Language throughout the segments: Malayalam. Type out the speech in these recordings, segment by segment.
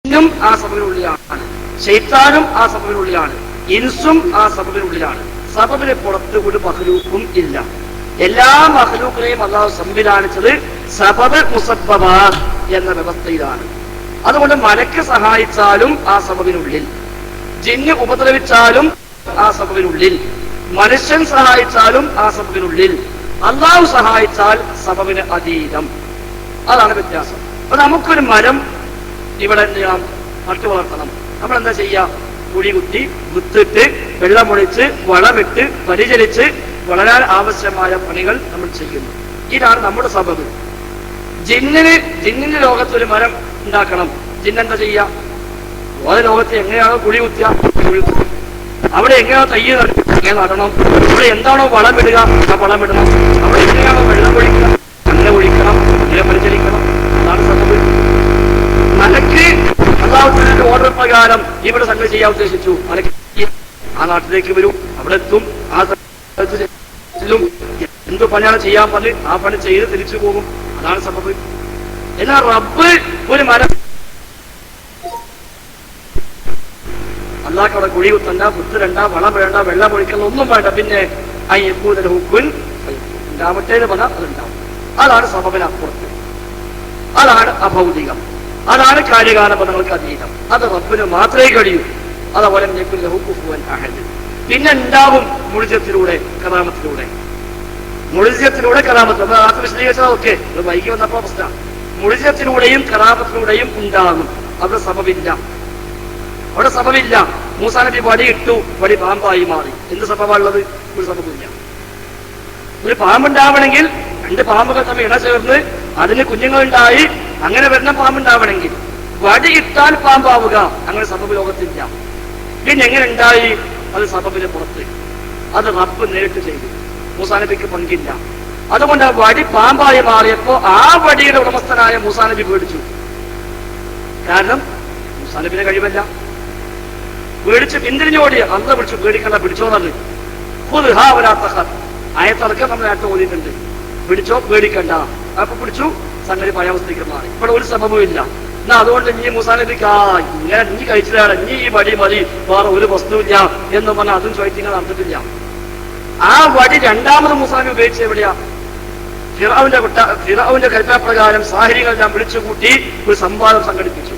ജിന്നും ആ സബബിനുള്ളിലാണ്, ശൈത്താനും ആ സബബിനുള്ളിലാണ്, ഇൻസും ആ സബബിനുള്ളിലാണ്. സബബിന് പുറത്ത് ഒരു മഖ്ലൂക്കും ഇല്ല. എല്ലാ മഖ്ലൂക്കിനെയും അല്ലാഹു സംവിധാനിച്ചത് സബബ് മുസബ്ബബാത്ത് എന്ന വ്യവസ്ഥയിലാണ്. അതുകൊണ്ട് മലക്ക് സഹായിച്ചാലും ആ സബബിനുള്ളിൽ, ജിന്ന് ഉപദ്രവിച്ചാലും ആ സബബിനുള്ളിൽ, മനുഷ്യൻ സഹായിച്ചാലും ആ സബബിനുള്ളിൽ, അല്ലാഹു സഹായിച്ചാൽ സബബിന് അതീതം. അതാണ് വ്യത്യാസം. അപ്പൊ നമുക്കൊരു മരം ഇവിടെ നട്ടു വളർത്തണം. നമ്മൾ എന്താ ചെയ്യാ? കുഴി കുത്തി, വിത്തിട്ട്, വെള്ളമൊഴിച്ച്, വളമിട്ട്, പരിചരിച്ച് വളരാൻ ആവശ്യമായ പണികൾ നമ്മൾ ചെയ്യുന്നു. ഇതാണ് നമ്മുടെ സബബ്. ജിന്നിന്റെ ലോകത്തൊരു മരം ഉണ്ടാക്കണം. ജിന്നെന്താ ചെയ്യാ? ഓരോ ലോകത്ത് എങ്ങനെയാണോ കുഴി കുത്തിയ അവിടെ എങ്ങനെയാണോ തയ്യ അങ്ങനെ നടണം. അവിടെ എന്താണോ വളമിടുക ആ വളമിടണം. അവിടെ എങ്ങനെയാണോ വെള്ളം ഒഴിക്കുക അങ്ങനെ ഒഴിക്കണം, അങ്ങനെ പരിചരിക്കണം. അതാണ് സബബ്. മലക്ക് അല്ലാഹുവിന്റെ ഓർഡർ പ്രകാരം ഇവിടെ സംഗതി ചെയ്യാൻ ഉദ്ദേശിച്ചു. മലക്ക് ആ നാട്ടിലേക്ക് വരും, അവിടെ എത്തും, ആ എന്ത് പണിയാണ് ചെയ്യാൻ പറഞ്ഞ് ആ പണി ചെയ്ത് തിരിച്ചു പോകും. അതാണ് സബബ്. എന്നാൽ റബ്ബ് ഒരു മരം അല്ലാഹ് അവിടെ കുഴി കുത്തണ്ട, കുത്തിരണ്ട, വളം വേണ്ട, വെള്ളം ഒഴിക്കണം, ഒന്നും വേണ്ട. പിന്നെ ഹുക്കുൻ ഉണ്ടാവട്ടേന്ന് പറഞ്ഞാൽ അതുണ്ടാവും. അതാണ് സബബിനപ്പുറത്ത്. അതാണ് അഭൗതികം. അതാണ് കാര്യകാല പദങ്ങൾക്ക് അതീതം. അത് റബ്ബിന് മാത്രമേ കഴിയൂ. അതുപോലെ പിന്നെ ഉണ്ടാവും മുഴുജത്തിലൂടെ, കറാമത്തിലൂടെ. മുഴുജത്തിലൂടെ കറാമത്ത് അത് വിശദീകരിച്ചതൊക്കെ വൈകി വന്നപ്പോ അവസ്ഥ. മുഴുജത്തിലൂടെയും കറാമത്തിലൂടെയും ഉണ്ടാകും. അവിടെ സബബില്ല. അവിടെ സബബില്ല. മൂസാ നബി വടി ഇട്ടു, വടി പാമ്പായി മാറി. എന്ത് സബബുള്ളത്? ഒരു സബബില്ല. ഒരു പാമ്പുണ്ടാവണമെങ്കിൽ രണ്ട് പാമ്പുകൾ തമ്മിൽ ഇണ ചേർന്ന് അതിന് കുഞ്ഞുങ്ങളുണ്ടായി അങ്ങനെ വരുന്ന പാമ്പുണ്ടാവണമെങ്കിൽ വടി ഇട്ടാൽ പാമ്പാവുക. അങ്ങനെ സബബ് ലോകത്തില്ല. പിന്നെ എങ്ങനെ ഉണ്ടായി? അത് സബബിന് പുറത്ത്. അത് റബ്ബ് നേരിട്ട് ചെയ്തു. മൂസാ നബിക്ക് പങ്കില്ല. അതുകൊണ്ട് ആ വടി പാമ്പായി മാറിയപ്പോ ആ വടിയുടെ ഉടമസ്ഥനായ മൂസാ നബി പേടിച്ചു. കാരണം മൂസാ നബിയുടെ കഴിവല്ല. പേടിച്ച് പിന്തിരിഞ്ഞോടി അന്ത പിടിച്ചു. പേടിക്കണ്ട, പിടിച്ചോന്നത് ആയത്തടക്കം നമ്മൾ നേരത്തെ ഓതിയിട്ടുണ്ട്. പിടിച്ചോ, പേടിക്കണ്ട. അപ്പൊ പിടിച്ചു, സംഗതി പഴയവസ്ഥയ്ക്ക് മാറി. ഇവിടെ ഒരു സംഭവവും ഇല്ല. എന്നാ അതുകൊണ്ട് നീ മൂസാ നബിക്ക് ഇങ്ങനെ നീ കഴിച്ചതാണ്, നീ ഈ വടി മതി, വേറെ ഒരു വസ്തുവില്ല എന്ന് പറഞ്ഞാൽ അതും ചോദിച്ചിങ്ങനെ നടന്നിട്ടില്ല. ആ വടി രണ്ടാമത് മൂസാ നബി ഉപയോഗിച്ച് എവിടെയാ? ഫിറഔന്റെ കൽപ്പനപ്രകാരം സാഹിര്യങ്ങളെല്ലാം വിളിച്ചുകൂട്ടി ഒരു സംവാദം സംഘടിപ്പിച്ചു.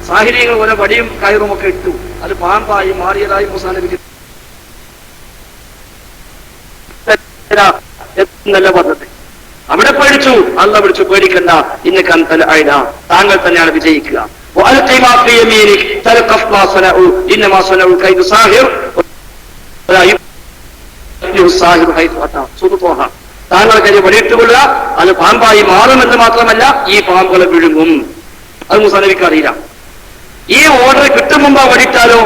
സാഹിര്യങ്ങൾ ഓരോ വടിയും കയറും ഒക്കെ ഇട്ടു. അത് പാമ്പായി മാറിയതായി മൂസാ നബിക്ക് എന്നല്ല പറഞ്ഞത്. അവിടെ പേടിച്ചു. അല്ലാഹ് വിളിച്ചു, പേടിക്കണ്ട, ഇന്നക അൻതൽ അഅ്ല, താങ്കൾ തന്നെയാണ് വിജയിക്കുക. വഅൽഖി മാ ഫീ യമീനിക തൽഖഫ് മാ സനഉ ഇന്നമാ സനഉ കൈദു സാഹിർ വലാ യുഫ്ലിഹു സാഹിറു ഹൈതു അതാ. സൂറത്തുഹ. താങ്കൾ കൈ വടിയിട്ടുകൊള്ളുക, അത് പാമ്പായി മാറുമെന്ന് മാത്രമല്ല ഈ പാമ്പുകളെ വിഴുങ്ങും. അത് മൂസാ നബിക്ക് അറിയില്ല. ഈ ഓർഡർ കിട്ടും മുമ്പ് വടിയിട്ടാലോ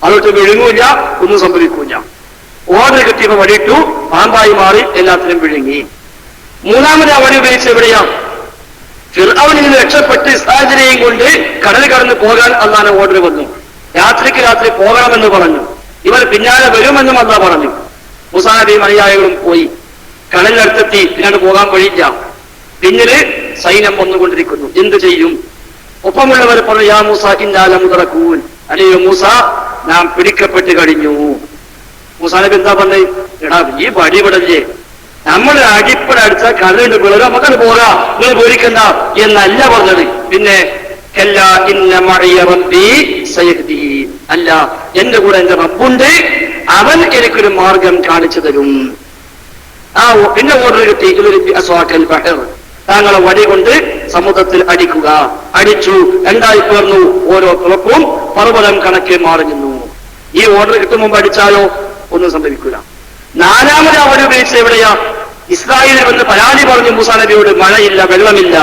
അതോട്ട് വിഴുങ്ങൂല്ല, ഒന്നും സംഭവിക്കൂല. ഓർഡർ കിട്ടിയപ്പോ വടിയിട്ടു, പാമ്പായി മാറി, എല്ലാത്തിനും വിഴുങ്ങി. മൂന്നാമത് ആ വടി ഉപയോഗിച്ച് എവിടെയാ? ഫിർഔനിൽ നിന്ന് രക്ഷപ്പെട്ട് ഇസ്രായേലിനെയും കൊണ്ട് കടൽ കടന്ന് പോകാൻ അല്ലാഹുവിന്റെ ഓർഡർ വന്നു. രാത്രിക്ക് രാത്രി പോകണമെന്ന് പറഞ്ഞു. ഇവർ പിന്നാലെ വരുമെന്നും അല്ലാഹ് പറഞ്ഞു. മൂസാ നബിയും അനുയായികളും പോയി. കടലിനടുത്തെത്തി. പിന്നീട് പോകാൻ കഴിയില്ല. പിന്നില് സൈന്യം വന്നുകൊണ്ടിരിക്കുന്നു. എന്ത് ചെയ്യും? ഒപ്പമുള്ളവർ പറഞ്ഞു, യാ മൂസ ഇന്നാ ലമുദ്റകൂൻ, അല്ലയോ മൂസ, നാം പിടിക്കപ്പെട്ട് കഴിഞ്ഞു. മൂസാ നബി എന്താ പറഞ്ഞത്? എടാ, ഈ വടി വിടല്ലേ, നമ്മൾ അടിപ്പട അടിച്ചാൽ കടലിന്റെ പിള്ളേർ നമുക്കത് പോകാ, നിങ്ങൾ പേടിക്കണ്ട എന്നല്ല പറഞ്ഞത്. പിന്നെ അല്ല, എന്റെ കൂടെ എന്റെ റബ്ബുണ്ട്, അവൻ എനിക്കൊരു മാർഗം കാണിച്ചു തരും. പിന്നെ ഓർഡർ കിട്ടി, താങ്കളെ വടി കൊണ്ട് സമുദ്രത്തിൽ അടിക്കുക. അടിച്ചു, രണ്ടായി പേർന്നു. ഓരോ തുറപ്പും പർവ്വതം കണക്കെ മാറി നിന്നു. ഈ ഓർഡർ കിട്ടും മുമ്പ് അടിച്ചാലോ ഒന്നും സംഭവിക്കൂല. നാലാമത് അവർ ഉപയോഗിച്ച് എവിടെയാ? ഇസ്രായേലിൽ വന്ന് പരാതി പറഞ്ഞു മൂസാ നബിയോട്, മഴയില്ല, വെള്ളമില്ല,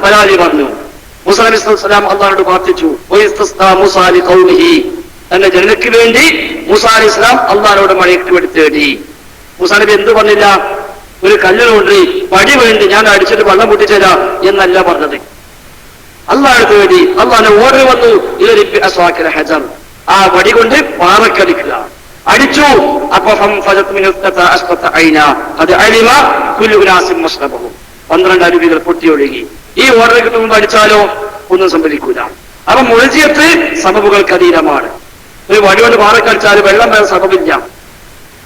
പരാതി പറഞ്ഞു. മൂസാ നബി സ്വല്ലല്ലാഹു അല്ലാഹുവോട് പ്രാർത്ഥിച്ചു. തന്റെ ജനതയ്ക്ക് വേണ്ടി മൂസാ അലൈഹി സ്വലാം അല്ലാഹുവോട് മഴയ്ക്ക് വേണ്ടി തേടി. മൂസാ നബി എന്ത് പറഞ്ഞില്ല? ഒരു കല്ലിനുണ്ട്, വടി വേണ്ടി ഞാൻ അടിച്ചിട്ട് വെള്ളം പൊട്ടിച്ചേരാ എന്നല്ല പറഞ്ഞത്. അല്ലാഹ് തേടി. അല്ലാഹുവിന്റെ ഓർഡർ വന്നു, ഹജർ, ആ വടി കൊണ്ട് പാറക്കടിക്കുക. അടിച്ചു. അപ്പൊ 12 അരുവികൾ പൊട്ടിയൊഴുകി. ഈ ഓർഡർക്ക് മുമ്പ് അടിച്ചാലോ ഒന്നും സംഭവിക്കൂല. അപ്പൊ മുഴജിയത്ത് സബബുകൾക്ക് അതീതമാണ്. ഒരു വടി കൊണ്ട് പാറക്കടിച്ചാൽ വെള്ളം വരാൻ സബബില്ല.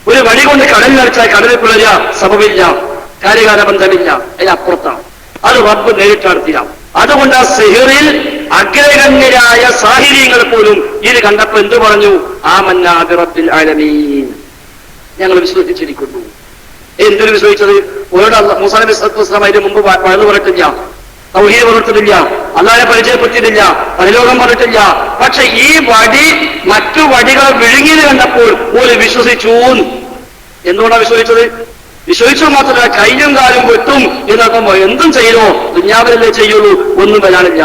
ഒരു വടി കൊണ്ട് കടലിലടിച്ചാൽ കടലിൽ പിളര സബബില്ല, കാര്യകാല ബന്ധമില്ല. അതിനപ്പുറത്താണ്. അത് റബ്ബ് നേരിട്ട് നടത്തില്ല. അതുകൊണ്ട് ആ സിഹിറിൽ അഗ്രഗണ്യരായ സാഹിര്യങ്ങൾ പോലും ഇത് കണ്ടപ്പോ എന്ത് പറഞ്ഞു? ആമന്നാ ബിറബ്ബിൽ ആലമീൻ, ഞങ്ങൾ വിശ്വസിച്ചിരിക്കുന്നു. എന്തിനു വിശ്വസിച്ചത്? ഓരോട് മൂസാ നബി സ്വല്ലല്ലാഹു അലൈഹി വസല്ലം അതിന് മുമ്പ് പലത് പറഞ്ഞിട്ടില്ല, തൗഹീദ് പറഞ്ഞിട്ടില്ല, അല്ലാഹുവിനെ പരിചയപ്പെടുത്തിയിട്ടില്ല, പരലോകം പറഞ്ഞിട്ടില്ല. പക്ഷെ ഈ വടി മറ്റു വടികൾ വിഴുങ്ങിയത് കണ്ടപ്പോൾ ഒരു വിശ്വസിച്ചു. എന്തുകൊണ്ടാണ് വിശ്വസിച്ചത്? വിശ്വസിച്ചു മാത്രമല്ല, കൈയും കാലും വെട്ടും എന്നപ്പോ എന്തും ചെയ്തോ ദുനിയാവിലല്ലേ ചെയ്യുള്ളൂ, ഒന്നും വരാനില്ല.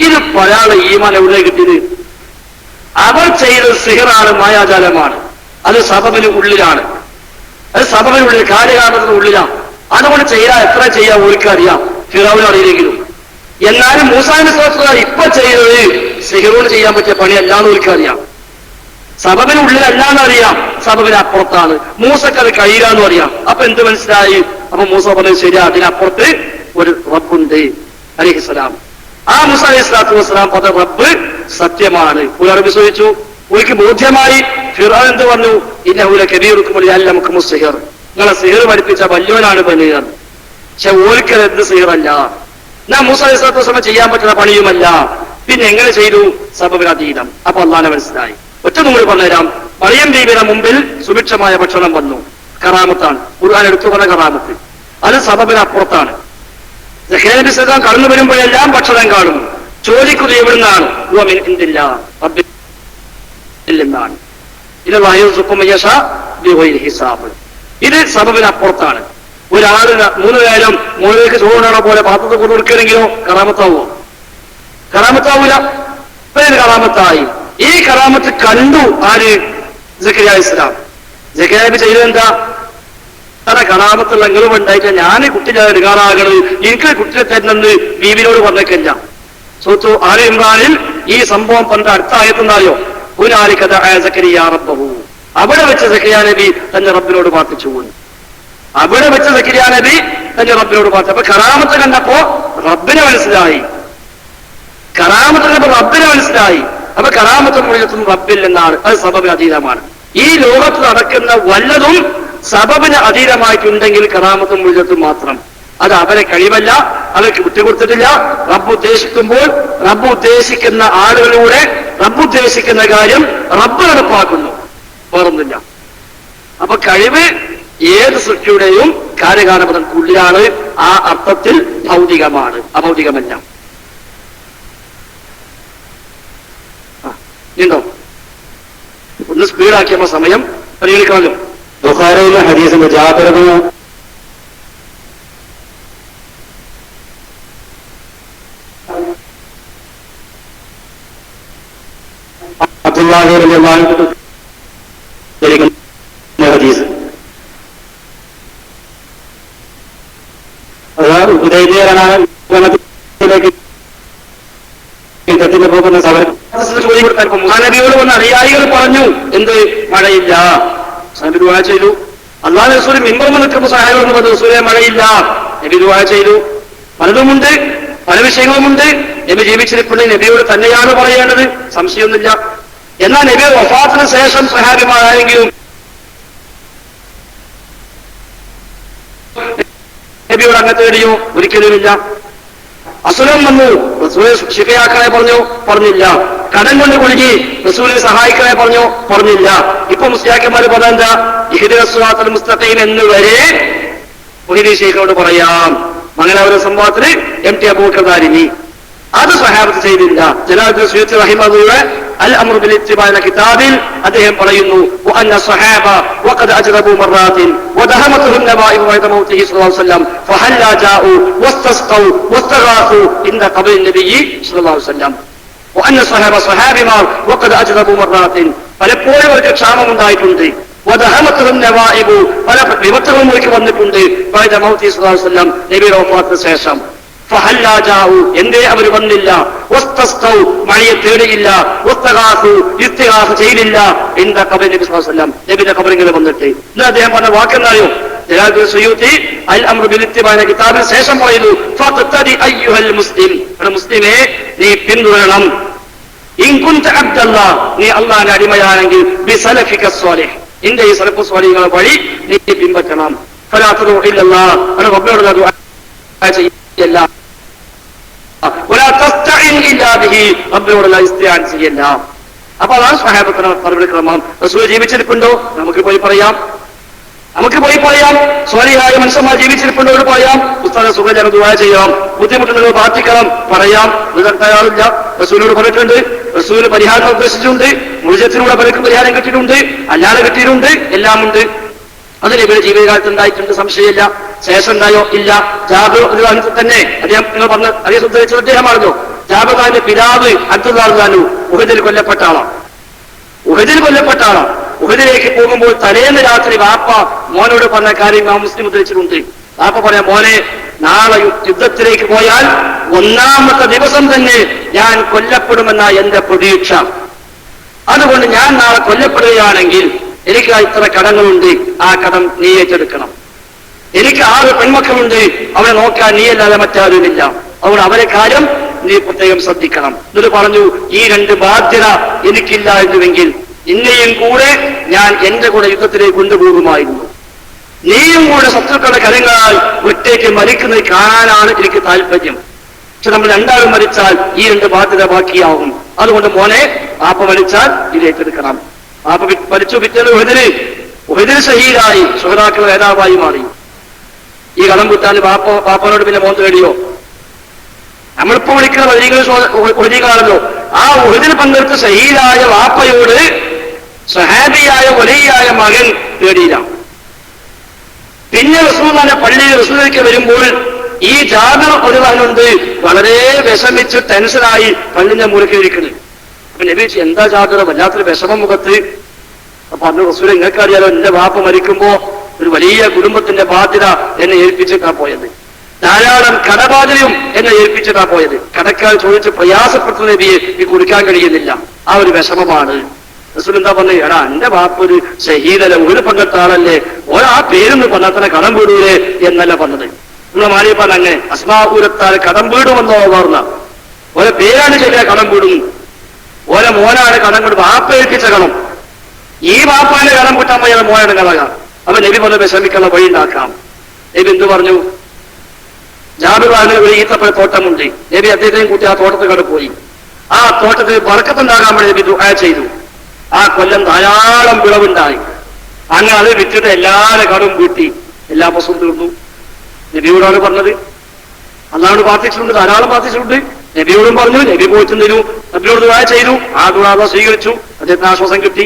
ഇത് ഒരാളെ ഈമാൻ എവിടെ കിട്ടിയത്? അവർ ചെയ്തത് സിഹറാണ്, മായാജാലമാണ്. അത് സബബിന് ഉള്ളിലാണ്, അത് സബബിനുള്ളിൽ, കാര്യകാരണത്തിന് ഉള്ളിലാണ്. അതുകൊണ്ട് ചെയ്യാൻ എത്ര ചെയ്യാൻ ഓർക്കറിയാം, ഫിറൗന് അറിയില്ലെങ്കിലും. എന്നാലും മൂസാ നബി സ്വല്ലല്ലാഹു അലൈഹി വസല്ലം ഇപ്പൊ ചെയ്തത് സിഹറോട് ചെയ്യാൻ പറ്റിയ പണിയല്ലാന്ന് ഓർക്കറിയാം. സബബിനുള്ളിലല്ലാന്ന് അറിയാം, സബബിന് അപ്പുറത്താണ്. മൂസക്കത് കഴിയാന്ന് അറിയാം. അപ്പൊ എന്ത് മനസ്സിലായി? അപ്പൊ മൂസ പറഞ്ഞത് ശരിയാ, അതിനപ്പുറത്ത് ഒരു റബ്ബുണ്ട് അലൈഹിസ്സലാം. ആ മൂസ അലൈഹി സ്വലാത്തു വസ്സലാം പറഞ്ഞ റബ്ബ് സത്യമാണ്. ഒരാൾ വിശ്വസിച്ചു, ഒരിക്കൽ ബോധ്യമായി. ഫിറൗൻ എന്ത് പറഞ്ഞു? ഇന്നഹു ലകബീറുക്കും ലിഅല്ലമകും സിഹർ, നിങ്ങളെ സിഹർ പഠിപ്പിച്ച വല്യോനാണ് ബനീർ. പക്ഷെ ഓർക്കത് എന്ത് സിഹറല്ല, എന്നാ മൂസ അലൈഹി സ്വലാത്തു വസ്സലാം ചെയ്യാൻ പറ്റുന്ന പണിയുമല്ല. പിന്നെ എങ്ങനെ ചെയ്തു? സബബിന് അതീതം. അപ്പൊ അള്ളാഹുവിനെ മനസ്സിലായി. ഒറ്റ നമ്മൾ പറഞ്ഞുതരാം. മറിയം ബീവിയുടെ മുമ്പിൽ സുഭിക്ഷമായ ഭക്ഷണം വന്നു, കറാമത്താണ്. ഖുർആൻ എടുത്തു പറഞ്ഞ കറാമത്ത്. അത് സബബിന് അപ്പുറത്താണ്. സഖറിയ നബി സ്വല്ലല്ലാഹു അലൈഹി വസല്ലം കടന്നു വരുമ്പോഴെല്ലാം ഭക്ഷണം കാണും. ചോദിക്കുന്നത് എവിടുന്നാണ്? ഇത് സബബിന് അപ്പുറത്താണ്. ഒരാളിന് 3 നേരം മുകളിലേക്ക് ചോറിനാണോ പോലെ പാത്രത്തിൽ കൊണ്ടു കൊടുക്കണമെങ്കിലോ കറാമത്താവോ? കറാമത്താവൂല. കറാമത്തായി. ഈ കറാമത്ത് കണ്ടു ആര്? സഖറിയ അലൈഹിസ്സലാം. സഖറിയ നബി ചെയ്തെന്താ? കറാമത്തുള്ള എങ്കിലും ഉണ്ടായിട്ട് ഞാൻ കുട്ടിയെ എടുക്കാറാകണത്, എനിക്ക് കുട്ടിയെ തരുന്നെന്ന് ബീവിനോട് പറഞ്ഞേക്കില്ല. സൂത്തു ആലി ഇമ്രാനിൽ ഈ സംഭവം പണ്ട് അടുത്ത ആയത്തുണ്ടായോ? ഹുനാലിക ദഅ സഖറിയ റബ്ബഹു. അവിടെ വെച്ച് സഖറിയ നബി തന്റെ റബ്ബിനോട് പ്രാർത്ഥിച്ചു. അവിടെ വെച്ച് സഖറിയ നബി തന്റെ റബ്ബിനോട് പ്രാർത്ഥിച്ചു. അപ്പൊ കറാമത്ത് കണ്ടപ്പോ റബ്ബിനെ മനസ്സിലായി. കറാമത്ത് കണ്ടപ്പോ റബ്ബിനെ മനസ്സിലായി. അപ്പൊ കറാമത്തും മുഴുവത്തും റബ്ബിൽ എന്നാണ്. അത് സബബിന് അതീതമാണ്. ഈ ലോകത്ത് നടക്കുന്ന വല്ലതും സബബിന് അതീതമായിട്ടുണ്ടെങ്കിൽ കറാമത്തും മുഴുവത്തും മാത്രം. അത് അവരെ കഴിവല്ല, അവർക്ക് വിട്ടുകൊടുത്തിട്ടില്ല. റബ്ബ് ഉദ്ദേശിക്കുമ്പോൾ റബ്ബ് ഉദ്ദേശിക്കുന്ന ആളുകളിലൂടെ റബ്ബ് ഉദ്ദേശിക്കുന്ന കാര്യം റബ്ബ് നടപ്പാക്കുന്നു, വേറൊന്നില്ല. അപ്പൊ കഴിവ് ഏത് സൃഷ്ടിയുടെയും കാര്യകാരണപദത്തിനുള്ളിലാണ്. ആ അർത്ഥത്തിൽ ഭൗതികമാണ്, അഭൗതികമല്ല. ഉണ്ടോ? ഒന്ന് സ്പീഡാക്കിയപ്പോ സമയം പരിഗണിക്കണമല്ലോ. ബുഖാരിയിലെ ഹദീസിന്റെ ജാബിറിന് അബ്ദുല്ലാഹി റളിയല്ലാഹു അൻഹു ഹദീസ് പോകുന്ന സമരം നബിയോട് വന്ന അനുയായികൾ പറഞ്ഞു, എന്ത് മഴയില്ല. നബി ദുആ ചെയ്തു. അല്ലാഹു റസൂൽ മിമ്പറിൽ നിൽക്കുമ്പോൾ സഹായികളൊന്നും പറഞ്ഞു, റസൂലേ മഴയില്ല. നബി ദുആ ചെയ്തു. പലതുമുണ്ട്, പല വിഷയങ്ങളുമുണ്ട്. നബി ജീവിച്ചിരിപ്പുണ്ട്, നബിയോട് തന്നെയാണ് പറയേണ്ടത്, സംശയമൊന്നുമില്ല. എന്നാൽ നബി വഫാത്തിന് ശേഷം സഹാബിമാരായെങ്കിലും നബിയോട് അങ്ങനെ തേടിയോ? ഒരിക്കലുമില്ല. അസുരം വന്നു, റസൂലെ ശിഫയാക്കാനെ പറഞ്ഞു, പറഞ്ഞില്ല. കടം കൊണ്ട് കുടുങ്ങി, റസൂലിനെ സഹായിക്കാനെ പറഞ്ഞു, പറഞ്ഞില്ല. ഇപ്പൊ മുസ്ലിയാക്കന്മാര് പറഞ്ഞെന്താ? ഇഹ്ദിന സിറാത്തൽ മുസ്തഖീം എന്ന് വരെ മുഹീദ്ദീൻ ശൈഖിനോട് പറയാം. മംഗലാപുരം സംഭവത്തിന് MT അബൂബക്കർ ദാരിമി അത് സ്വഹാബത്ത് ചെയ്തില്ല. ജലാലുദ്ദീൻ സുയൂത്തി റഹിമഹുള്ളാഹി അൽ അംറു ബിൽ ഇത്തിബാ എന്ന കിതാബിൽ അദ്ദേഹം പറയുന്നു, വഅന്ന സ്വഹാബ വഖദ് അജ്റബു മറാത്തിൻ വദഹമതുഹും നബാഇബു ബഅദ മൗതിഹി സ്വല്ലല്ലാഹു അലൈഹി വസല്ലം ഫഹല്ലാ ജാഉ വസ്തസ്ഖൗ വസ്തഗാസു ഇൻദ ഖബ്രി നബിയ്യി സ്വല്ലല്ലാഹു അലൈഹി വസല്ലം. വഅന്ന സ്വഹാബ സ്വഹാബിമാർ വഖദ് അജ്റബു മറാത്തിൻ, പലപ്പോഴും അവർക്ക് ക്ഷാമം ഉണ്ടായിട്ടുണ്ട്. വദഹമതുഹും നബാഇബു, പല വിപത്തുകളും അവർക്ക് വന്നിട്ടുണ്ട്. ബഅദ മൗതിഹി സ്വല്ലല്ലാഹു അലൈഹി വസല്ലം, നബിയുടെ വഫാത്തിന് ശേഷം. ഫഹല്ലാ ജാഉ, എന്തേ അവർ വന്നില്ല? വസ്തസ്ഖൗ, മഴയെ തേടിയില്ല. വസ്തഗാസു, ഇസ്തിഗാസ ചെയ്തില്ല. ഇൻദ ഖബ്രി നബി സ്വല്ലല്ലാഹു അലൈഹി വസല്ലം, നബിയുടെ ഖബറിൽ വന്നിട്ട്. ഇന്ന് അദ്ദേഹം പറഞ്ഞ വാക്കെന്നായോ? ജലാലുദ്ദീൻ സുയൂത്തി അൽ അംറു ബിൽ ഇത്തിബാ എന്ന കിതാബിന് ശേഷം പറയുന്നു ഫഖ്തദി അയ്യുഹൽ മുസ്ലിം, മുസ്ലിമേ നീ പിന്തുടരണം, ഇൻ കുൻത അബ്ദല്ലാഹ് നീ അല്ലാഹുവിന്റെ അടിമയാണെങ്കിൽ ബിസലഫിക സ്വാലിഹ് നിന്റെ ഈ സലഫു സ്വാലിഹുകളെ വഴി നീ പിൻപറ്റണം. ഫലാ തദഉ ഇല്ലല്ലാഹ് റബ്ബിനോട് ദുആ ചെയ്യല്ല, വലാ തസ്തഈൻ ഇല്ലാ ബിഹി റബ്ബിനോട് ഇസ്തിആൻ ചെയ്യല്ല. അപ്പൊ അതാണ് സ്വഹാബത്തിന്റെ നടപടിക്രമം. റസൂൽ ജീവിച്ചിരിപ്പുണ്ടോ? നമുക്ക് പോയി പറയാം, സ്വാലിഹായ മനുഷ്യന്മാർ ജീവിച്ചിരിപ്പുണ്ടോ പറയാം. ഉസ്താദ് സുഖം ദുആ ചെയ്യാം, ബുദ്ധിമുട്ടുന്നത് പ്രാർത്ഥിക്കണം പറയാം. തയ്യാറില്ല. റസൂലിനോട് പറഞ്ഞിട്ടുണ്ട്, റസൂൽ പരിഹാരം നിർദ്ദേശിച്ചിട്ടുണ്ട്, മുഴുജത്തിലൂടെ പലർക്കും പരിഹാരം കിട്ടിയിട്ടുണ്ട്, അല്ലാതെ കിട്ടിയിട്ടുണ്ട്, എല്ലാം ഉണ്ട്. അത് നബിയുടെ ജീവിതകാലത്ത് ഉണ്ടായിട്ടുണ്ട്, സംശയമില്ല. ശേഷം ഉണ്ടായോ? ഇല്ല. ജാബിർ തന്നെ അദ്ദേഹം നിങ്ങൾ പറഞ്ഞ അദ്ദേഹം ഉദ്ധരിച്ചത് അദ്ദേഹമാണല്ലോ. ജാബിറിന്റെ പിതാവ് അബ്ദുല്ലാഹു ഉഹദിൽ കൊല്ലപ്പെട്ട ആളാണ്. ഉഹദിലേക്ക് പോകുമ്പോൾ തലേന്ന് രാത്രി വാപ്പ മോനോട് പറഞ്ഞ കാര്യം ആ മുസ്ലിം ഉദ്ധരിച്ചിട്ടുണ്ട്. വാപ്പ പറയാം, മോനെ നാളെ യുദ്ധത്തിലേക്ക് പോയാൽ ഒന്നാമത്തെ ദിവസം തന്നെ ഞാൻ കൊല്ലപ്പെടുമെന്ന എന്റെ പ്രതീക്ഷ. അതുകൊണ്ട് ഞാൻ നാളെ കൊല്ലപ്പെടുകയാണെങ്കിൽ എനിക്ക് ഇത്ര കടങ്ങളുണ്ട്, ആ കടം നീ ഏറ്റെടുക്കണം. എനിക്ക് 6 പെൺമക്കളുണ്ട്, അവരെ നോക്കാൻ നീയല്ലാതെ മറ്റാരുമില്ല, അതുകൊണ്ട് അവരെ കാര്യം നീ പ്രത്യേകം ശ്രദ്ധിക്കണം. എന്നിട്ട് പറഞ്ഞു, ഈ 2 ബാധ്യത എനിക്കില്ല എന്നുവെങ്കിൽ നിന്നെയും കൂടെ ഞാൻ എന്റെ കൂടെ യുദ്ധത്തിലേക്ക് കൊണ്ടുപോകുമായിരുന്നു. നീയും കൂടെ ശത്രുക്കളുടെ കരങ്ങളാൽ ഒറ്റയ്ക്ക് മരിക്കുന്നത് കാണാനാണ് എനിക്ക് താല്പര്യം. പക്ഷെ നമ്മൾ 2 മരിച്ചാൽ ഈ 2 ബാധ്യത ബാക്കിയാവും. അതുകൊണ്ട് മോനെ പാപ്പ മരിച്ചാൽ ഇത് ഏറ്റെടുക്കണം. പാപ്പ മരിച്ചു, പിറ്റേന്ന് ഉഹദിൽ ഷഹീദായി, ശുഹദാക്കളുടെ നേതാവായി മാറി. ഈ കടം കുത്താൻ പാപ്പനോട് പിന്നെ മോൻ തേടിയോ? നമ്മളിപ്പോ വിളിക്കുന്ന വഴികളാണല്ലോ. ആ ഉഹദിൽ പങ്കെടുത്ത് ഷഹീദായ വാപ്പയോട് സഹാബിയായ വലിയായ മകൻ തേടിയില്ല. പിന്നെ റസൂലുള്ളാഹിന്റെ പള്ളിയിൽ റസൂലിലേക്ക് വരുമ്പോൾ ഈ ജാബിർ ഒരുവനുണ്ട് വളരെ വിഷമിച്ച് ടെൻഷനായി പള്ളിന്റെ മൂലക്ക് ഇരിക്കുന്നത്. അപ്പൊ നബി എന്താ ജാബിർ, വല്ലാത്തൊരു വിഷമം മുഖത്ത്. അപ്പൊ അന്ന് റസൂൽ നിങ്ങൾക്കറിയാലോ, എന്റെ വാപ്പ മരിക്കുമ്പോ ഒരു വലിയ കുടുംബത്തിന്റെ ബാധ്യത എന്നെ ഏൽപ്പിച്ചിട്ടാ പോയത്, ധാരാളം കടബാധ്യതയും എന്നെ ഏൽപ്പിച്ചിട്ടാ പോയത്. കടക്കാർ ചോദിച്ച് പ്രയാസപ്പെടുന്ന നബിയെ ഈ കൊടുക്കാൻ കഴിയുന്നില്ല, ആ ഒരു വിഷമമാണ്. റസൂൽ എന്താ പറഞ്ഞത്, എടാ എന്റെ വാപ്പ ഒരു ഷഹീദല്ല, ഒരു പങ്കെടുത്ത ആളല്ലേ, ആ പേരൊന്ന് പറഞ്ഞാൽ തന്നെ കടം വീടൂലേ എന്നല്ല പറഞ്ഞത്. നമ്മളെ മാറിയ പറഞ്ഞ അങ്ങനെ അസ്മാപൂരത്താൽ കടം വീടുമെന്നോ പറഞ്ഞ ഓരോ പേരാണ് ശരിയാ കടം വീടും, ഓരോ മോനാണ് കടം വീടും, വാപ്പ ഏൽപ്പിച്ച കടം. ഈ വാപ്പാന്റെ കടം കിട്ടാൻ പോയാൽ മോനാണ് കടകാം. അപ്പൊ നബി പറഞ്ഞ വിഷമിക്കാനുള്ള വഴി ഉണ്ടാക്കാം. നബി എന്ത് പറഞ്ഞു, ജാബിർ ഒരു ഈത്തപ്പഴ തോട്ടമുണ്ട്, നബി അദ്ദേഹത്തെയും കൂട്ടി ആ തോട്ടത്തിൽ കട പോയി. ആ തോട്ടത്തിൽ ബർക്കത്തുണ്ടാകാൻ വേണ്ടി നബി ദുആ ചെയ്തു. ആ കൊല്ലം ധാരാളം വിളവുണ്ടായി. അങ്ങനെ അത് വിറ്റിട്ട് എല്ലാവരുടെ കടവും വീട്ടി, എല്ലാ പ്രശ്നവും തീർന്നു. നബിയോടാണ് പറഞ്ഞത്, അള്ളാഹുവോട് പ്രാർത്ഥിച്ചിട്ടുണ്ട്, ധാരാളം പ്രാർത്ഥിച്ചിട്ടുണ്ട്. നബിയോടും പറഞ്ഞു, നബി പോയിട്ട് തരൂ, നബിയോട് ദുആ ചെയ്തു, ആ ദുആ സ്വീകരിച്ചു, അദ്ദേഹത്തിന് ആശ്വാസം കിട്ടി.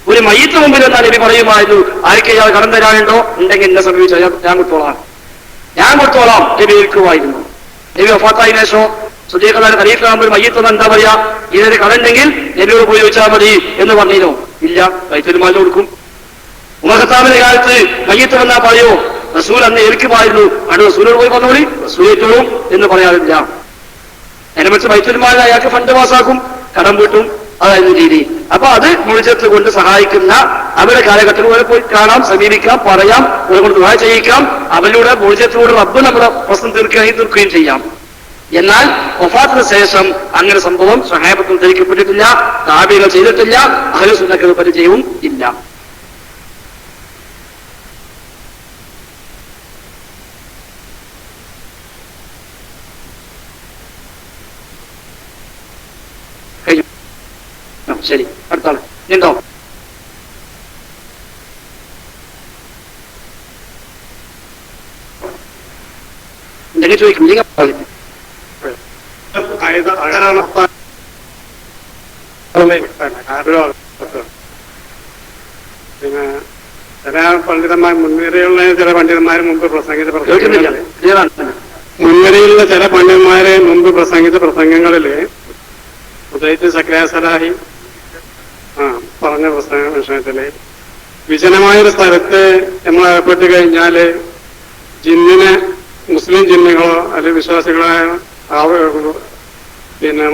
ഒരു മയ്യത്ത് മുമ്പിൽ എന്നാൽ നബി പറയുമായിരുന്നു, ആർക്ക് ഇയാൾ കടം തരാനുണ്ടോ, ഉണ്ടെങ്കിൽ എന്നെ സമീപിച്ചാൽ ഞാൻ കൊടുത്തോളാം നബി ഏൽക്കുമായിരുന്നു. നബി വഫാത്തായതിനു ശേഷം സുദീഖുൽ ഖലീഫാകുമ്പോൾ മയ്യത്ത് എന്താ പറയാ, ഇതിനൊരു കടമുണ്ടെങ്കിൽ നബിയോട് പോയി ചോദിച്ചാൽ മതി എന്ന് പറഞ്ഞിരുന്നു. ഇല്ല, ബൈത്തുൽ മാലിൽ കൊടുക്കും. ഉമർ ഖത്താബിന്റെ കാലത്ത് മയ്യത്ത് വന്നാ പറയോ, റസൂൽ അന്ന് ഏൽക്കുമായിരുന്നു, അവിടെ റസൂലോട് പോയി പറഞ്ഞോളി, റസൂൽ ഏറ്റോളും എന്ന് പറയാറില്ല. അതിനെ വെച്ച് ബൈത്തുൽ മാലിൽ അയാൾക്ക് ഫണ്ട് പാസ്സാക്കും, കടം വീട്ടും, അതായിരുന്നു രീതി. അപ്പൊ അത് മുഴുചത്ത് കൊണ്ട് സഹായിക്കുന്ന അവരുടെ കാലഘട്ടത്തിൽ പോയി കാണാം, സമീപിക്കാം, പറയാം, അവരെ കൊണ്ട് ദുആ ചെയ്യിക്കാം. അവരിലൂടെ മുഴുചത്തിലൂടെ റബ്ബ് നമ്മുടെ പ്രശ്നം തീർക്കുകയും ചെയ്യാം. എന്നാൽ വഫാത്തിന് ശേഷം അങ്ങനെ സംഭവം സ്വഹാബത്തിൽ ധരിക്കപ്പെട്ടിട്ടില്ല, താബികൾ ചെയ്തിട്ടില്ല, അഹ്ലു സുന്നക്ക് പരിചയവും ഇല്ല. ശരി, അടുത്താണ് ഉണ്ടോ? എന്തെങ്കിലും ചോദിക്കും. പിന്നെ ചില പണ്ഡിതന്മാർ, മുൻനിരയുള്ള ചില പണ്ഡിതന്മാർ മുമ്പ് പ്രസംഗിച്ച പ്രസംഗങ്ങളില് ഉദയത്ത് സക്രാസലാഹി പറഞ്ഞ പ്രസംഗ വിഷയത്തില് വിജനമായൊരു സ്ഥലത്ത് നമ്മൾ ഏർപ്പെട്ട് കഴിഞ്ഞാല് ജിന്നിനെ, മുസ്ലിം ജിന്നുകളോ അല്ലെങ്കിൽ വിശ്വാസികളായ പിന്നെ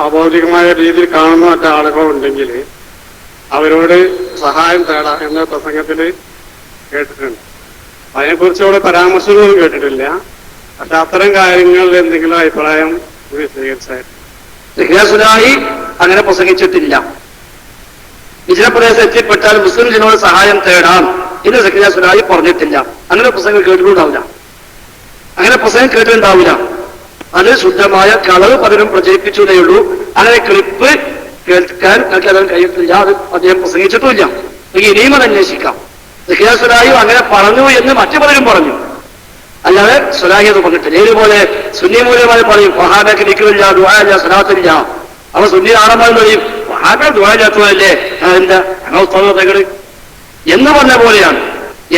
അഭൗതികമായ രീതിയിൽ കാണുന്ന മറ്റു ആളുകളോ ഉണ്ടെങ്കിൽ അവരോട് സഹായം തേടാം എന്ന പ്രസംഗത്തിൽ കേട്ടിട്ടുണ്ട്. അതിനെക്കുറിച്ച് അവിടെ പരാമർശമൊന്നും കേട്ടിട്ടില്ല. പക്ഷെ അത്തരം കാര്യങ്ങളിൽ എന്തെങ്കിലും അഭിപ്രായം വിശ്വാസികളായി അങ്ങനെ പ്രസംഗിച്ചിട്ടില്ല. വിജയപ്രദേശം എത്തിപ്പെട്ടാൽ മുസ്ലിം ജനോട് സഹായം തേടാം എന്ന് സക്രിയാസുലായി പറഞ്ഞിട്ടില്ല. അങ്ങനെ പ്രസംഗം കേട്ടിട്ടുണ്ടാവില്ല. അങ്ങനെ പ്രസംഗം കേട്ടിട്ടുണ്ടാവില്ല. അത് ശുദ്ധമായ കളവ് പലരും പ്രചരിപ്പിച്ചതേ ഉള്ളൂ. അങ്ങനെ ക്ലിപ്പ് കേൾക്കാൻ അതിന് കഴിയത്തില്ല. അത് അദ്ദേഹം പ്രസംഗിച്ചിട്ടുമില്ല. ഇനിയും അത് അന്വേഷിക്കാം. സക്രിയാസുലായി അങ്ങനെ പറഞ്ഞു എന്ന് മറ്റു പലരും പറഞ്ഞു. അല്ലാതെ സുലാഹി അത് പറഞ്ഞിട്ടില്ല. ഇതുപോലെ സുന്നി മൂല്യമായി പറയും വഹാബയ്ക്ക് നിൽക്കില്ല, ദുആഇല്ല, സ്വലാത്തില്ല. അവ സുന്നി ആണമായി പറയും വഹാബ ദുആഇല്ലാത്തതല്ലേ, എന്താ ഞങ്ങൾ ഉത്തരവ് എന്ന് പറഞ്ഞ പോലെയാണ്.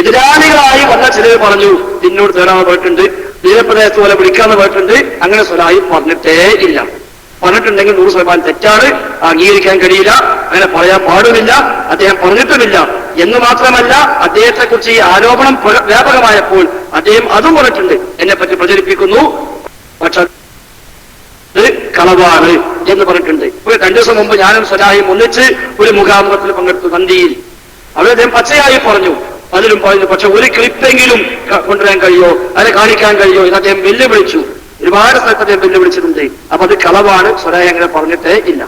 എതിരാളികളായി വന്ന ചിലർ പറഞ്ഞു നിന്നോട് തേടാൻ പോയിട്ടുണ്ട്, തീരപ്രദേശത്ത് പോലെ വിളിക്കാന്ന് പോയിട്ടുണ്ട്. അങ്ങനെ സുലാഹി പറഞ്ഞിട്ടേ ഇല്ല. പറഞ്ഞിട്ടുണ്ടെങ്കിൽ 100% തെറ്റാണ്, അംഗീകരിക്കാൻ കഴിയില്ല, അങ്ങനെ പറയാൻ പാടുമില്ല, അദ്ദേഹം പറഞ്ഞിട്ടുമില്ല. എന്ന് മാത്രമല്ല അദ്ദേഹത്തെ കുറിച്ച് ഈ ആരോപണം വ്യാപകമായപ്പോൾ അദ്ദേഹം അതും പറഞ്ഞിട്ടുണ്ട്, എന്നെ പറ്റി പ്രചരിപ്പിക്കുന്നു, പക്ഷെ കളവാണ് എന്ന് പറഞ്ഞിട്ടുണ്ട്. ഒരു 2 ദിവസം മുമ്പ് ഞാനും സലാഹിയും ഒന്നിച്ച് ഒരു മുഖാമുഖത്തിൽ പങ്കെടുത്തു നന്ദിയിൽ. അവിടെ അദ്ദേഹം പച്ചയായി പറഞ്ഞു, പലരും പറഞ്ഞു, പക്ഷെ ഒരു ക്ലിപ്പെങ്കിലും കൊണ്ടുവരാൻ കഴിയോ, അതിനെ കാണിക്കാൻ കഴിയോ എന്ന് അദ്ദേഹം വെല്ലുവിളിച്ചു. ഒരുപാട് സ്ഥലത്ത് അദ്ദേഹം വെല്ലുവിളിച്ചിട്ടുണ്ട്. അപ്പൊ അത് കളവാണ്, സലാഹി അങ്ങനെ പറഞ്ഞിട്ടേ ഇല്ല.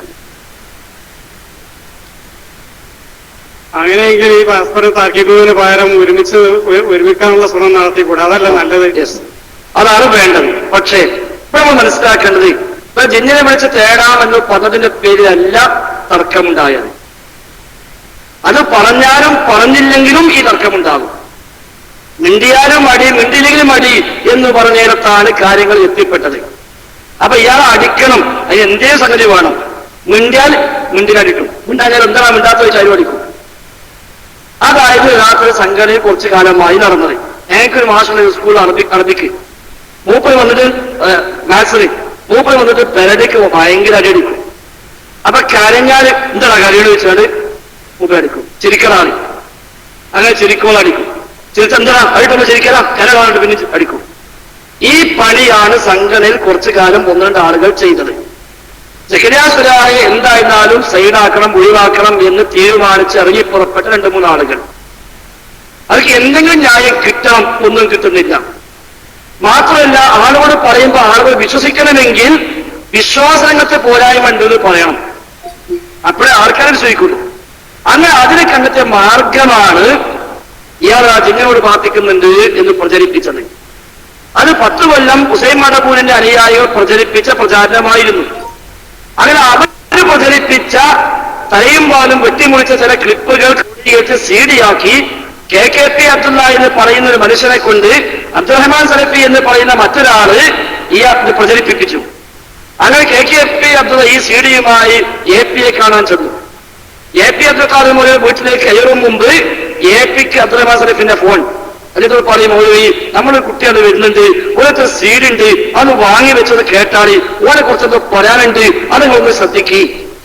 അങ്ങനെയെങ്കിൽ ഈ പരസ്പരം താക്കീതിന് പകരം ഒരുമിക്കാനുള്ള ശ്രമം നടത്തിക്കൂടെ? അതല്ല നല്ലത്. അതാണ് വേണ്ടത്. പക്ഷേ ഇപ്പൊ നമ്മൾ മനസ്സിലാക്കേണ്ടത്, ഇപ്പൊ ജിന്നിനെ വിളിച്ച് തേടാമെന്ന് പറഞ്ഞതിന്റെ പേരിലല്ല തർക്കമുണ്ടായത്. അത് പറഞ്ഞാലും പറഞ്ഞില്ലെങ്കിലും ഈ തർക്കമുണ്ടാകും. മിണ്ടിയാലും മടി, മിണ്ടില്ലെങ്കിലും മടി എന്ന് പറഞ്ഞിടത്താണ് കാര്യങ്ങൾ എത്തിപ്പെട്ടത്. അപ്പൊ ഇയാളെ അടിക്കണം, അതിന് എന്തേ സംഗതി വേണം. മിണ്ടിയാൽ മിണ്ടിനടിക്കും, മിണ്ടാഞ്ഞാൽ എന്താണ് മിണ്ടാത്ത വെച്ചാലും അടിക്കും. അതായത് രാത്രി സംഘടനയിൽ കുറച്ചു കാലമായി നടന്നത്. ഞങ്ങൾക്കൊരു മാഷുള്ള സ്കൂൾ അറബിക്ക് മൂപ്പർ വന്നിട്ട് മാത്സിന് മൂപ്പർ വന്നിട്ട് പെരടിക്ക് ഭയങ്കര അടിയടിക്കും. അപ്പൊ കരഞ്ഞാൽ എന്താണ് കരയോട് വെച്ചാൽ മൂപ്പർ അടിക്കും. ചിരിക്കലാണ്, അങ്ങനെ ചിരിക്കോളടിക്കും. ചിരിച്ചെന്താ അടിക്കുമ്പോ ചിരിക്കണം, കര കാണിട്ട് പിന്നെ അടിക്കും. ഈ പണിയാണ് സംഘടനയിൽ കുറച്ചു കാലം 1-2 ആളുകൾ ചെയ്തത്. സക്കരിയ സുലാഹി എന്തായിരുന്നാലും സൈഡാക്കണം, ഒഴിവാക്കണം എന്ന് തീരുമാനിച്ച് ഇറങ്ങി പുറപ്പെട്ട 2-3 ആളുകൾ. അവർക്ക് എന്തെങ്കിലും ന്യായം കിട്ടണം, ഒന്നും കിട്ടുന്നില്ല. മാത്രമല്ല ആളുകൾ പറയുമ്പോൾ ആളുകൾ വിശ്വസിക്കണമെങ്കിൽ വിശ്വാസരംഗത്തെ പോരായ്മ ഉണ്ടെന്ന് പറയണം, അപ്പോഴേ ആൾക്കാരെ വിശ്വസിക്കുള്ളൂ. അങ്ങനെ അതിനെ കണ്ടെത്തിയ മാർഗമാണ് ഇയാൾ ആ ജിന്നയോട് പ്രാർത്ഥിക്കുന്നുണ്ട് എന്ന് പ്രചരിപ്പിച്ചത്. അത് 10 കൊല്ലം ഹുസൈൻ മടപൂരിന്റെ അനുയായികൾ പ്രചരിപ്പിച്ച പ്രചാരണമായിരുന്നു. അങ്ങനെ അവർ പ്രചരിപ്പിച്ച തലയും പാലും വെട്ടിമുറിച്ച ചില ക്ലിപ്പുകൾ ക്രോഡീകരിച്ച് CD-യാക്കി KKP അബ്ദുള്ള എന്ന് പറയുന്ന ഒരു മനുഷ്യനെ കൊണ്ട് അബ്ദുറഹ്മാൻ സലഫി എന്ന് പറയുന്ന മറ്റൊരാള് ഈ പ്രചരിപ്പിച്ചു. അങ്ങനെ KKP അബ്ദുള്ള ഈ CD-യുമായി AP-യെ കാണാൻ ചെന്നു. AP അബ്ദുൽ മുതൽ വീട്ടിലേക്ക് കയറും മുമ്പ് AP-ക്ക് അബ്ദുറഹ്മാൻ സലഫിന്റെ ഫോൺ എന്നിട്ട് പറയും, ഓരോ നമ്മുടെ കുട്ടികൾ വരുന്നുണ്ട്, ഓരോ CD ഉണ്ട്, അത് വാങ്ങി വെച്ചത് കേട്ടാളി, ഓനെ കുറച്ചെന്തോ പറയാനുണ്ട്, അത് ഒന്ന് ശ്രദ്ധിക്കി.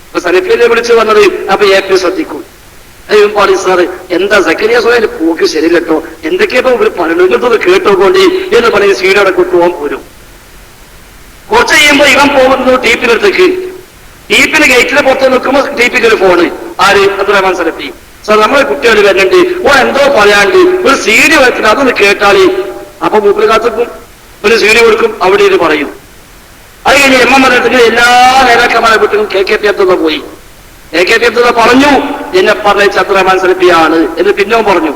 അപ്പൊ സലഫിയെ വിളിച്ചു വന്നത്, അപ്പൊ AP ശ്രദ്ധിക്കും. പറയും, സാറ് എന്താ സക്കരിയ സുലാഹിന്റെ പോക്ക് ശരി കേട്ടോ, എന്തൊക്കെയപ്പോ ഒരു പറയുന്നത് കേട്ടോക്കൊണ്ടി എന്ന് പറഞ്ഞ് CD കിട്ടുവാൻ പോരും. കുറച്ച് കഴിയുമ്പോ ഇവൻ പോകുന്നു ടീപ്പിനടുത്തേക്ക്. ടീപ്പിന് ഗേറ്റിന് പുറത്ത് നിൽക്കുമ്പോൾ ടീപ്പിക്ക് ഒരു ഫോണ്. ആര്? അബ്ദുറഹ്മാൻ സലഫി. സാർ നമ്മളെ കുട്ടികൾ വരുന്നുണ്ട്, ഓ എന്തോ പറയാണ്ട്, ഒരു CD വരത്തില്ല, അതൊന്ന് കേട്ടാളി. അപ്പൊ മൂപ്പര് കാത്തിക്കും, ഒരു CD കൊടുക്കും, അവിടെ ഇത് പറയും. അത് കഴിഞ്ഞ് MM മലത്തിൽ എല്ലാ നേതാക്കന്മാരെ വീട്ടിലും KKP അബ്ദുള്ള പോയി. KKP അബ്ദുള്ള പറഞ്ഞു, എന്നെ പറഞ്ഞ അബ്ദുറഹ്മാൻ സലഫിയാണ് എന്ന് പിന്നവും പറഞ്ഞു.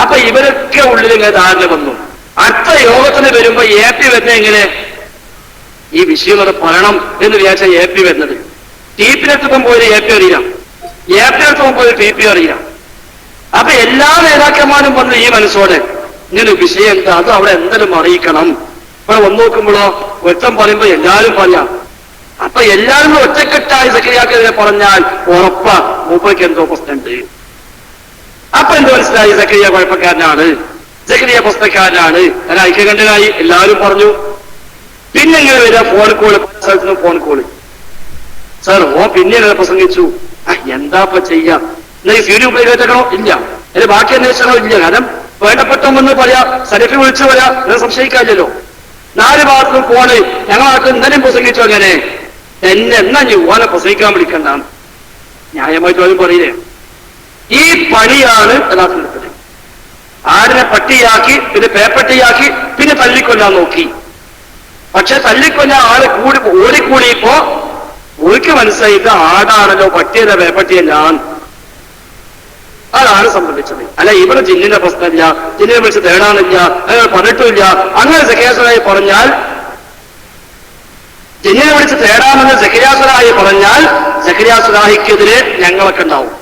അപ്പൊ ഇവരൊക്കെ ഉള്ളിൽ ഇങ്ങനെ ധാരണ വന്നു. അടുത്ത യോഗത്തിന് വരുമ്പോ AP വരുന്നത് എങ്ങനെ, ഈ വിഷയം അത് പറയണം എന്ന് വിചാരിച്ച AP വരുന്നത്. ടീപ്പിനെത്തുമ്പം പോയി AP അറിയാം, AP പോയി TP അറിയാം. അപ്പൊ എല്ലാ നേതാക്കന്മാരും വന്ന് ഈ മനസ്സോടെ ഇങ്ങനെ വിഷയം എന്താ, അത് അവിടെ എന്തെങ്കിലും അറിയിക്കണം. ഇവിടെ വന്നു നോക്കുമ്പോഴോ ഒരുത്തം പറയുമ്പോ എല്ലാരും പറയാം. അപ്പൊ എല്ലാവരും ഒറ്റക്കെട്ടായി സക്കരിയാക്കെതിരെ പറഞ്ഞാൽ ഉറപ്പാ മൂപ്പയ്ക്ക് എന്തോ പ്രശ്നമുണ്ട്. അപ്പൊ എന്ത് മനസ്സിലായി, സക്കരിയ കുഴപ്പക്കാരനാണ്, സക്കരിയ പ്രശ്നക്കാരനാണ്, ഞാൻ ഐക്യകണ്ഠനായി എല്ലാവരും പറഞ്ഞു. പിന്നെ ഇങ്ങനെ വരിക ഫോൺ കോള്, പല സ്ഥലത്തിനും ഫോൺ കോള്. സാർ പിന്നെ പ്രസംഗിച്ചു, എന്താപ്പ ചെയ്യാം, എന്നാ ഈ CD ഉപയോഗിക്കണോ ഇല്ല, അതിന് ബാക്കി അന്വേഷിക്കണോ ഇല്ല, കാരണം വേണ്ടപ്പെട്ടെന്ന് പറയാ, സലഫി വിളിച്ചു പറയാ, അങ്ങനെ സംശയിക്കാമല്ലോ. 4 ഭാഗത്തും ഫോണ്, ഞങ്ങളാൾക്ക് ഇന്നലെയും പ്രസംഗിച്ചു. അങ്ങനെ എന്നെ എന്നാ ഓനെ പ്രസംഗിക്കാൻ വിളിക്കണ്ട, ന്യായമായിട്ട് അവരും പറയില്ലേ. ഈ പണിയാണ് യഥാർത്ഥത്തിൽ. ആടിനെ പട്ടിയാക്കി, പിന്നെ പേപ്പട്ടിയാക്കി, പിന്നെ തല്ലിക്കൊല്ലാൻ നോക്കി. പക്ഷെ തല്ലിക്കൊല്ലാൻ ആള് ഓടിക്കൂടിയപ്പോ ഒരിക്കൽ മനസ്സിലായി ഇത് ആടാണല്ലോ, പട്ടിയല്ല പേപ്പട്ടിയല്ല. അതാണ് സംഭവിച്ചത്. അല്ല ഇവിടെ ജിന്നിന്റെ പ്രശ്നമില്ല, ജിന്നിനെ വിളിച്ച് തേടാനില്ല, അയാൾ പറഞ്ഞിട്ടില്ല. അങ്ങനെ സഖിയാസുരായി പറഞ്ഞാൽ, ജിന്നിനെ വിളിച്ച് തേടാമെന്ന് സഖിയാസുരായി പറഞ്ഞാൽ സഖിയാസുരാഹിക്കെതിരെ ഞങ്ങളൊക്കെ ഉണ്ടാവും.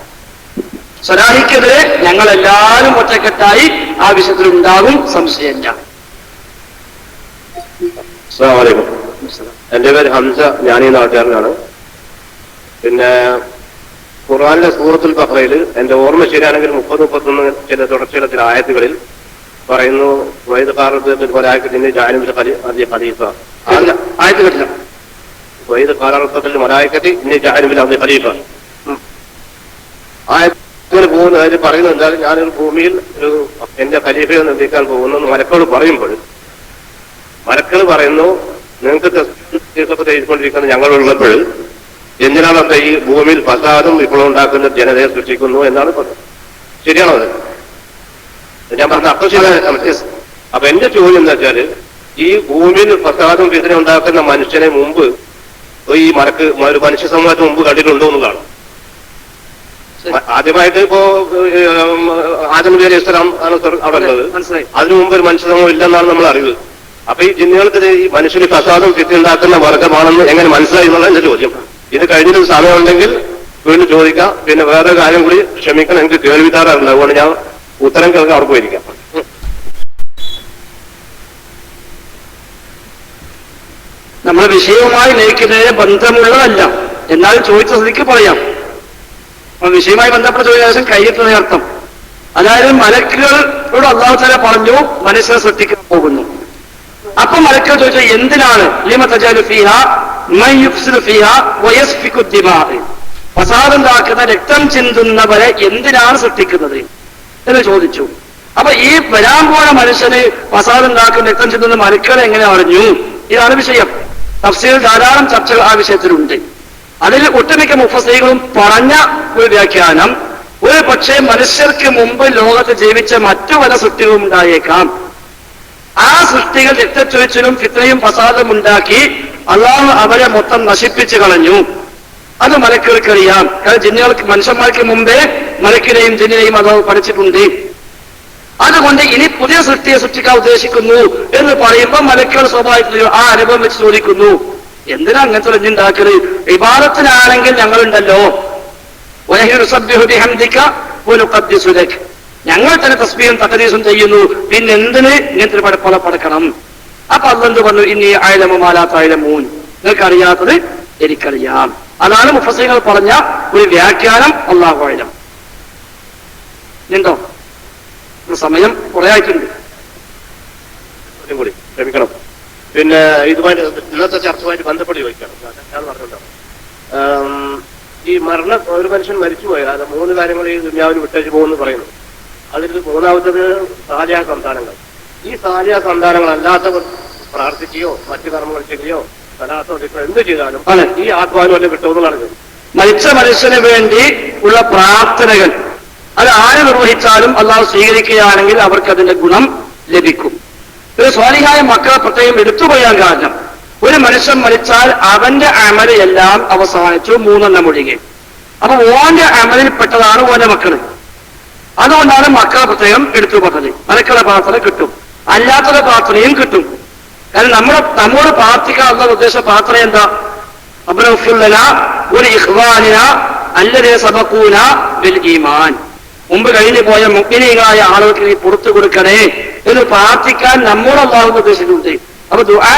സ്വലാഹിക്കെതിരെ ഞങ്ങളെല്ലാവരും ഒറ്റക്കെട്ടായി ആ വിഷയത്തിൽ ഉണ്ടാകും, സംശയമില്ല. അസ്സലാമു അലൈക്കും. എന്റെ പേര് ഹംസ, ഞാൻ ഈ നാട്ടുകാരനാണ്. പിന്നെ ഖുർആനിലെ സൂറത്തുൽ ബഖറയിൽ എന്റെ ഓർമ്മ ശരിയാണെങ്കിൽ 30-31 ചില തുടർച്ചയിലെ ചില ആയത്തുകളിൽ പറയുന്നു, വൈദ് ഖാറത്തിൽ മലായികത്തിനെ ജഅലു അർദി ഖലീഫ. ആയത്ത് കേട്ടില്ല. വൈദ് ഖാറത്തിൽ മലായികത്തി ഇന്നെ ജഅലു അർദി ഖലീഫ. ആയത്തുകൾ പോകുന്ന അതിൽ പറയുന്നത് എന്തായാലും ഞാനൊരു ഭൂമിയിൽ എന്റെ ഖലീഫയെ നിർദ്ദേശിക്കാൻ പോകുന്നു മലക്കൾ പറയുമ്പോൾ, മലക്കൾ പറയുന്നു നിങ്ങൾക്ക് ചെയ്തുകൊണ്ടിരിക്കുന്ന ഞങ്ങളുള്ളപ്പോൾ എന്തിനാണൊക്കെ ഈ ഭൂമിയിൽ ഫസാദും ഇപ്പോൾ ഉണ്ടാക്കുന്ന ജനതയെ സൃഷ്ടിക്കുന്നു എന്നാണ് പറഞ്ഞത്. ശരിയാണോ അത്? ഞാൻ പറഞ്ഞ അപ്പൊ ശരിയാണ്. അപ്പൊ എന്റെ ചോദ്യം എന്താ വെച്ചാല്, ഈ ഭൂമിയിൽ ഫസാദും വിധന ഉണ്ടാക്കുന്ന മനുഷ്യനെ മുമ്പ് ഈ ഒരു മനുഷ്യ സമൂഹത്തിന് മുമ്പ് കണ്ടിട്ടുണ്ടോ എന്നുള്ളതാണ്. ആദ്യമായിട്ട് ഇപ്പോ ആദം നബി അലൈഹി സ്വലാം ആണ് അവിടെ ഉള്ളത്. അതിനു മുമ്പ് ഒരു മനുഷ്യ സമൂഹം ഇല്ലെന്നാണ് നമ്മൾ അറിവ്. അപ്പൊ ഈ ജിന്നുകൾക്ക് ഈ മനുഷ്യന് ഫസാദും ഫിത്ന ഉണ്ടാക്കുന്ന വർഗമാണെന്ന് എങ്ങനെ മനസ്സിലായി എന്നുള്ള എന്റെ ചോദ്യം. ഇത് കഴിഞ്ഞൊരു സമയമുണ്ടെങ്കിൽ വീണ്ടും ചോദിക്കാം. പിന്നെ വേറെ കാര്യം കൂടി ക്ഷമിക്കണം, എനിക്ക് കേൾവിധാറുണ്ട്, അതുകൊണ്ട് ഞാൻ ഉത്തരം കേൾക്കാൻ അവിടെ പോയിരിക്കാം. നമ്മുടെ വിഷയവുമായി ലയിക്കുന്നതിന് ബന്ധമുള്ളതല്ല, എന്നാലും ചോദിച്ച സ്ഥിതിക്ക് പറയാം. വിഷയവുമായി ബന്ധപ്പെട്ട ചോദ്യം കയ്യെത്തുന്ന അർത്ഥം. അതായത് മലക്കുകളോട് അല്ലാഹു തആല പറഞ്ഞു മനുഷ്യനെ സൃഷ്ടിക്കാൻ പോകുന്നു. അപ്പൊ മലക്കുകൾ ചോദിച്ചാൽ എന്തിനാണ് ലിമ തജഅലു ഫീഹാ മൻ യുഫ്സിദു ഫീഹാ വയസ്ഫികു ദിമാ, ഫസാദുണ്ടാക്കുന്ന രക്തം ചിന്തുന്നവരെ എന്തിനാണ് സൃഷ്ടിക്കുന്നത് എന്ന് ചോദിച്ചു. അപ്പൊ ഈ വരാൻ പോണ മനുഷ്യന് ഫസാദുണ്ടാക്കുന്ന രക്തം ചിന്തുന്ന മലക്കുകൾ എങ്ങനെ അറിഞ്ഞു? ഇതാണ് വിഷയം. തഫ്സീറിൽ ധാരാളം ചർച്ചകൾ ആ വിഷയത്തിലുണ്ട്. അതിൽ ഒട്ടുമിക്ക മുഫസ്സിറുകളും പറഞ്ഞ ഒരു വ്യാഖ്യാനം, ഒരു പക്ഷേ മനുഷ്യർക്ക് മുമ്പ് ലോകത്ത് ജീവിച്ച മറ്റു പല സൃഷ്ടികളും ഉണ്ടായേക്കാം. ആ സൃഷ്ടികൾ രക്തച്ചൊരിച്ചിലും ഫിത്നയും ഫസാദും ഉണ്ടാക്കി അള്ളാഹു അവരെ മൊത്തം നശിപ്പിച്ചു കളഞ്ഞു. അത് മലക്കുകൾക്കറിയാം. കാരണം ജിന്നുകൾക്ക്, മനുഷ്യന്മാർക്ക് മുമ്പേ മലക്കിനെയും ജിന്നിനെയും അള്ളാഹു പഠിച്ചിട്ടുണ്ട്. അതുകൊണ്ട് ഇനി പുതിയ സൃഷ്ടിയെ സൃഷ്ടിക്കാൻ ഉദ്ദേശിക്കുന്നു എന്ന് പറയുമ്പോൾ മലക്കുകൾ സ്വാഭാവികത്തിലും ആ അനുഭവം വെച്ച് ചോദിക്കുന്നു, എന്തിനാ അങ്ങനത്തെ ഒളിഞ്ഞുണ്ടാക്കരുത്? ഇബാദത്തിനാണെങ്കിൽ ഞങ്ങളുണ്ടല്ലോ, ഞങ്ങൾ തന്നെ തസ്ബീഹും തഖദീസും ചെയ്യുന്നു, പിന്നെ എന്തിന് ഇങ്ങനത്തെ പടപ്പള പടക്കണം? അപ്പൊ അള്ളാഹു പറഞ്ഞു, ഇന്നീ അയലമു മാ ലാ തഅലമൂൻ, നിങ്ങൾക്ക് അറിയാത്തത് എനിക്കറിയാം. അതാണ് മുഫസ്സിറുകൾ പറഞ്ഞ ഒരു വ്യാഖ്യാനം. അല്ലാഹു അഅലം. ഉണ്ടോ? സമയം കുറെ ആയിട്ടുണ്ട്. ക്ഷമിക്കണം. പിന്നെ ഇതുമായിട്ട് ഇന്നത്തെ ചർച്ചയുമായിട്ട് ബന്ധപ്പെട്ട് ചോദിക്കണം. ഞാൻ പറഞ്ഞിട്ടുണ്ടാവും, ഈ മരണം, ഒരു മനുഷ്യൻ മരിച്ചുപോയാൽ അത് 3 കാര്യങ്ങൾ ഈ ദുനിയാവിന് വിട്ടേച്ച് പോകുമെന്ന് പറയുന്നു. അതിൽ 3ാമത്തത് സാലിഹ സന്താനങ്ങൾ. ഈ സാലിഹ സന്താനങ്ങൾ അല്ലാത്തവർ പ്രാർത്ഥിക്കുകയോ മറ്റു കർമ്മങ്ങൾ ചെയ്യുകയോ സലാത്തോ എന്ത് ചെയ്താലും ഈ ആത്മാവിനും വല്ല കിട്ടുമെന്നുള്ളത്. മരിച്ച മനുഷ്യന് വേണ്ടി ഉള്ള പ്രാർത്ഥനകൾ അത് ആര് നിർവഹിച്ചാലും അള്ളാഹു സ്വീകരിക്കുകയാണെങ്കിൽ അവർക്ക് അതിന്റെ ഗുണം ലഭിക്കും. ഒരു സ്വാലിഹായ മക്കളെ പ്രത്യേകം എടുത്തു പറയാൻ കാരണം, ഒരു മനുഷ്യൻ മരിച്ചാൽ അവന്റെ അമല് എല്ലാം അവസാനിച്ചു, 3 ഒഴികെ. അപ്പൊ ഓന്റെ അമലിൽപ്പെട്ടതാണ് ഓന്റെ മക്കള്. അതുകൊണ്ടാണ് മക്കളെ പ്രത്യേകം എടുത്തു പറഞ്ഞത്. മലക്കളെ പ്രാർത്ഥന കിട്ടും, അല്ലാത്തത് പ്രാർത്ഥനയും കിട്ടും. കാരണം നമ്മോട് പ്രാർത്ഥിക്കാനുള്ള ഉദ്ദേശ പ്രാർത്ഥന എന്താ? ഒരു ഇഖ്വാനിന അല്ലദീന സബഖൂന ബിൽ ഈമാൻ, മുമ്പ് കഴിഞ്ഞു പോയ മുഅ്മിനീങ്ങളായ ആളുകൾക്ക് നീ പുറത്തു കൊടുക്കണേ എന്ന് പ്രാർത്ഥിക്കാൻ നമ്മോട് അല്ലാഹു ഉദ്ദേശിച്ചിട്ടുണ്ട്. അപ്പൊ ദുആ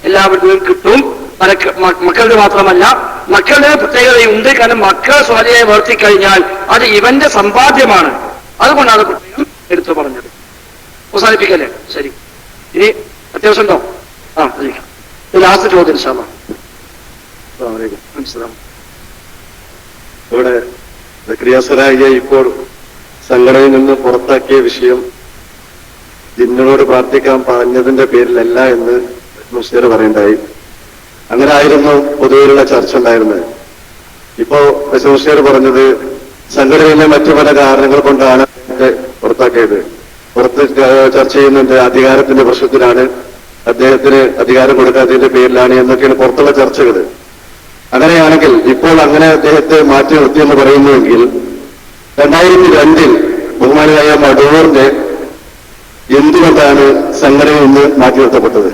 എല്ലാവരുടെയും കിട്ടും. മക്കളുടെ മാത്രമല്ല, മക്കളുടെ പ്രത്യേകതയുണ്ട്. കാരണം മക്കളെ സ്വാലിഹായി വളർത്തിക്കഴിഞ്ഞാൽ അത് ഇവന്റെ സമ്പാദ്യമാണ്. അതുകൊണ്ടാണ് പ്രത്യേകം എടുത്തു പറഞ്ഞത്. അവസാനിപ്പിക്കല്ലേ? ശരി. ഇനി അത്യാവശ്യം ഉണ്ടോ? ലാസ്റ്റ് ചോദ്യം ഇൻഷാ അല്ലാഹ്. ഇവിടെ സക്കരിയാസ്വരായിയെ ഇപ്പോൾ സംഘടനയിൽ നിന്ന് പുറത്താക്കിയ വിഷയം ജിന്നോട് പ്രാർത്ഥിക്കാൻ പറഞ്ഞതിന്റെ പേരിലല്ല എന്ന് മുസ്ലിർ പറയണ്ടായി. അങ്ങനെ ആയിരുന്നു പൊതുവിലുള്ള ചർച്ച ഉണ്ടായിരുന്നത്. ഇപ്പോ മുസ്ലിർ പറഞ്ഞത് സംഘടനയിലെ മറ്റു പല കാരണങ്ങൾ കൊണ്ടാണ് പുറത്താക്കിയത്. പുറത്ത് ചർച്ച ചെയ്യുന്നുണ്ട്, അധികാരത്തിന്റെ പ്രശ്നത്തിലാണ്, അദ്ദേഹത്തിന് അധികാരം കൊടുക്കാത്തതിന്റെ പേരിലാണ് എന്നൊക്കെയാണ് പുറത്തുള്ള ചർച്ചകൾ. അങ്ങനെയാണെങ്കിൽ ഇപ്പോൾ അങ്ങനെ അദ്ദേഹത്തെ മാറ്റി നിർത്തിയെന്ന് പറയുന്നുവെങ്കിൽ 2002 ബഹുമാനായ മടവൂറിന്റെ എന്തുകൊണ്ടാണ് സംഘടനയിൽ നിന്ന് മാറ്റി നിർത്തപ്പെട്ടത്?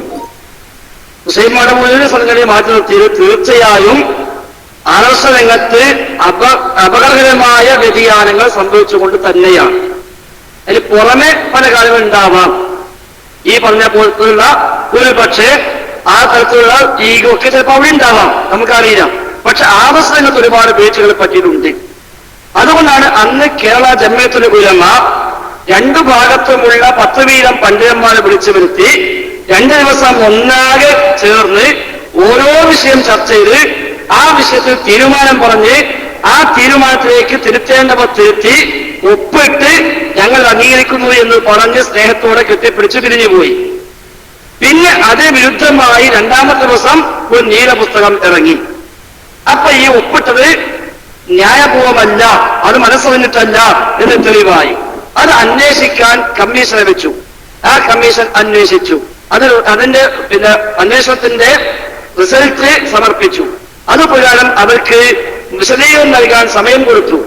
ഹുസൈൻ മടവൂരിന്റെ സംഘടനയെ മാറ്റി നിർത്തിയത് തീർച്ചയായും ആദർശ രംഗത്ത് അപകടകരമായ വ്യതിയാനങ്ങൾ സംഭവിച്ചുകൊണ്ട് തന്നെയാണ്. അതിന് പുറമെ പല കാര്യങ്ങൾ ഉണ്ടാവാം. ഈ പറഞ്ഞ പോലത്തുള്ള ഒരു പക്ഷേ ആ തരത്തിലുള്ള ഈഗോ ഒക്കെ ചിലപ്പോൾ അവിടെ ഉണ്ടാവാം, നമുക്കറിയില്ല. പക്ഷെ ആദർശ രംഗത്ത് ഒരുപാട് വീഴ്ചകളെ പറ്റിയിട്ടുണ്ട്. അതുകൊണ്ടാണ് അന്ന് കേരള ജംഇയ്യത്തുൽ ഉലമ രണ്ടു ഭാഗത്തുമുള്ള 10 വീതം പണ്ഡിതന്മാരെ വിളിച്ചു വരുത്തി 2 ദിവസം ഒന്നാകെ ചേർന്ന് ഓരോ വിഷയം ചർച്ച ചെയ്ത് ആ വിഷയത്തിൽ തീരുമാനം പറഞ്ഞ് ആ തീരുമാനത്തിലേക്ക് തിരുത്തേണ്ടവ തിരുത്തി ഒപ്പിട്ട് ഞങ്ങൾ അംഗീകരിക്കുന്നു എന്ന് പറഞ്ഞ് സ്നേഹത്തോടെ കെട്ടിപ്പിടിച്ച് പിരിഞ്ഞുപോയി. പിന്നെ അതിന് വിരുദ്ധമായി 2ാമത്തെ ദിവസം ഒരു നീല പുസ്തകം ഇറങ്ങി. അപ്പൊ ഈ ഒപ്പിട്ടത് ന്യായപൂർവമല്ല, അത് മനസ്സറിഞ്ഞിട്ടല്ല എന്ന് തെളിവായി. അത് അന്വേഷിക്കാൻ കമ്മീഷനെ വെച്ചു. ആ കമ്മീഷൻ അന്വേഷിച്ചു. അതിന്റെ അന്വേഷണത്തിന്റെ റിസൾട്ട് സമർപ്പിച്ചു. അതുപ്രകാരം അവർക്ക് വിശദീകരണം നൽകാൻ സമയം കൊടുത്തു.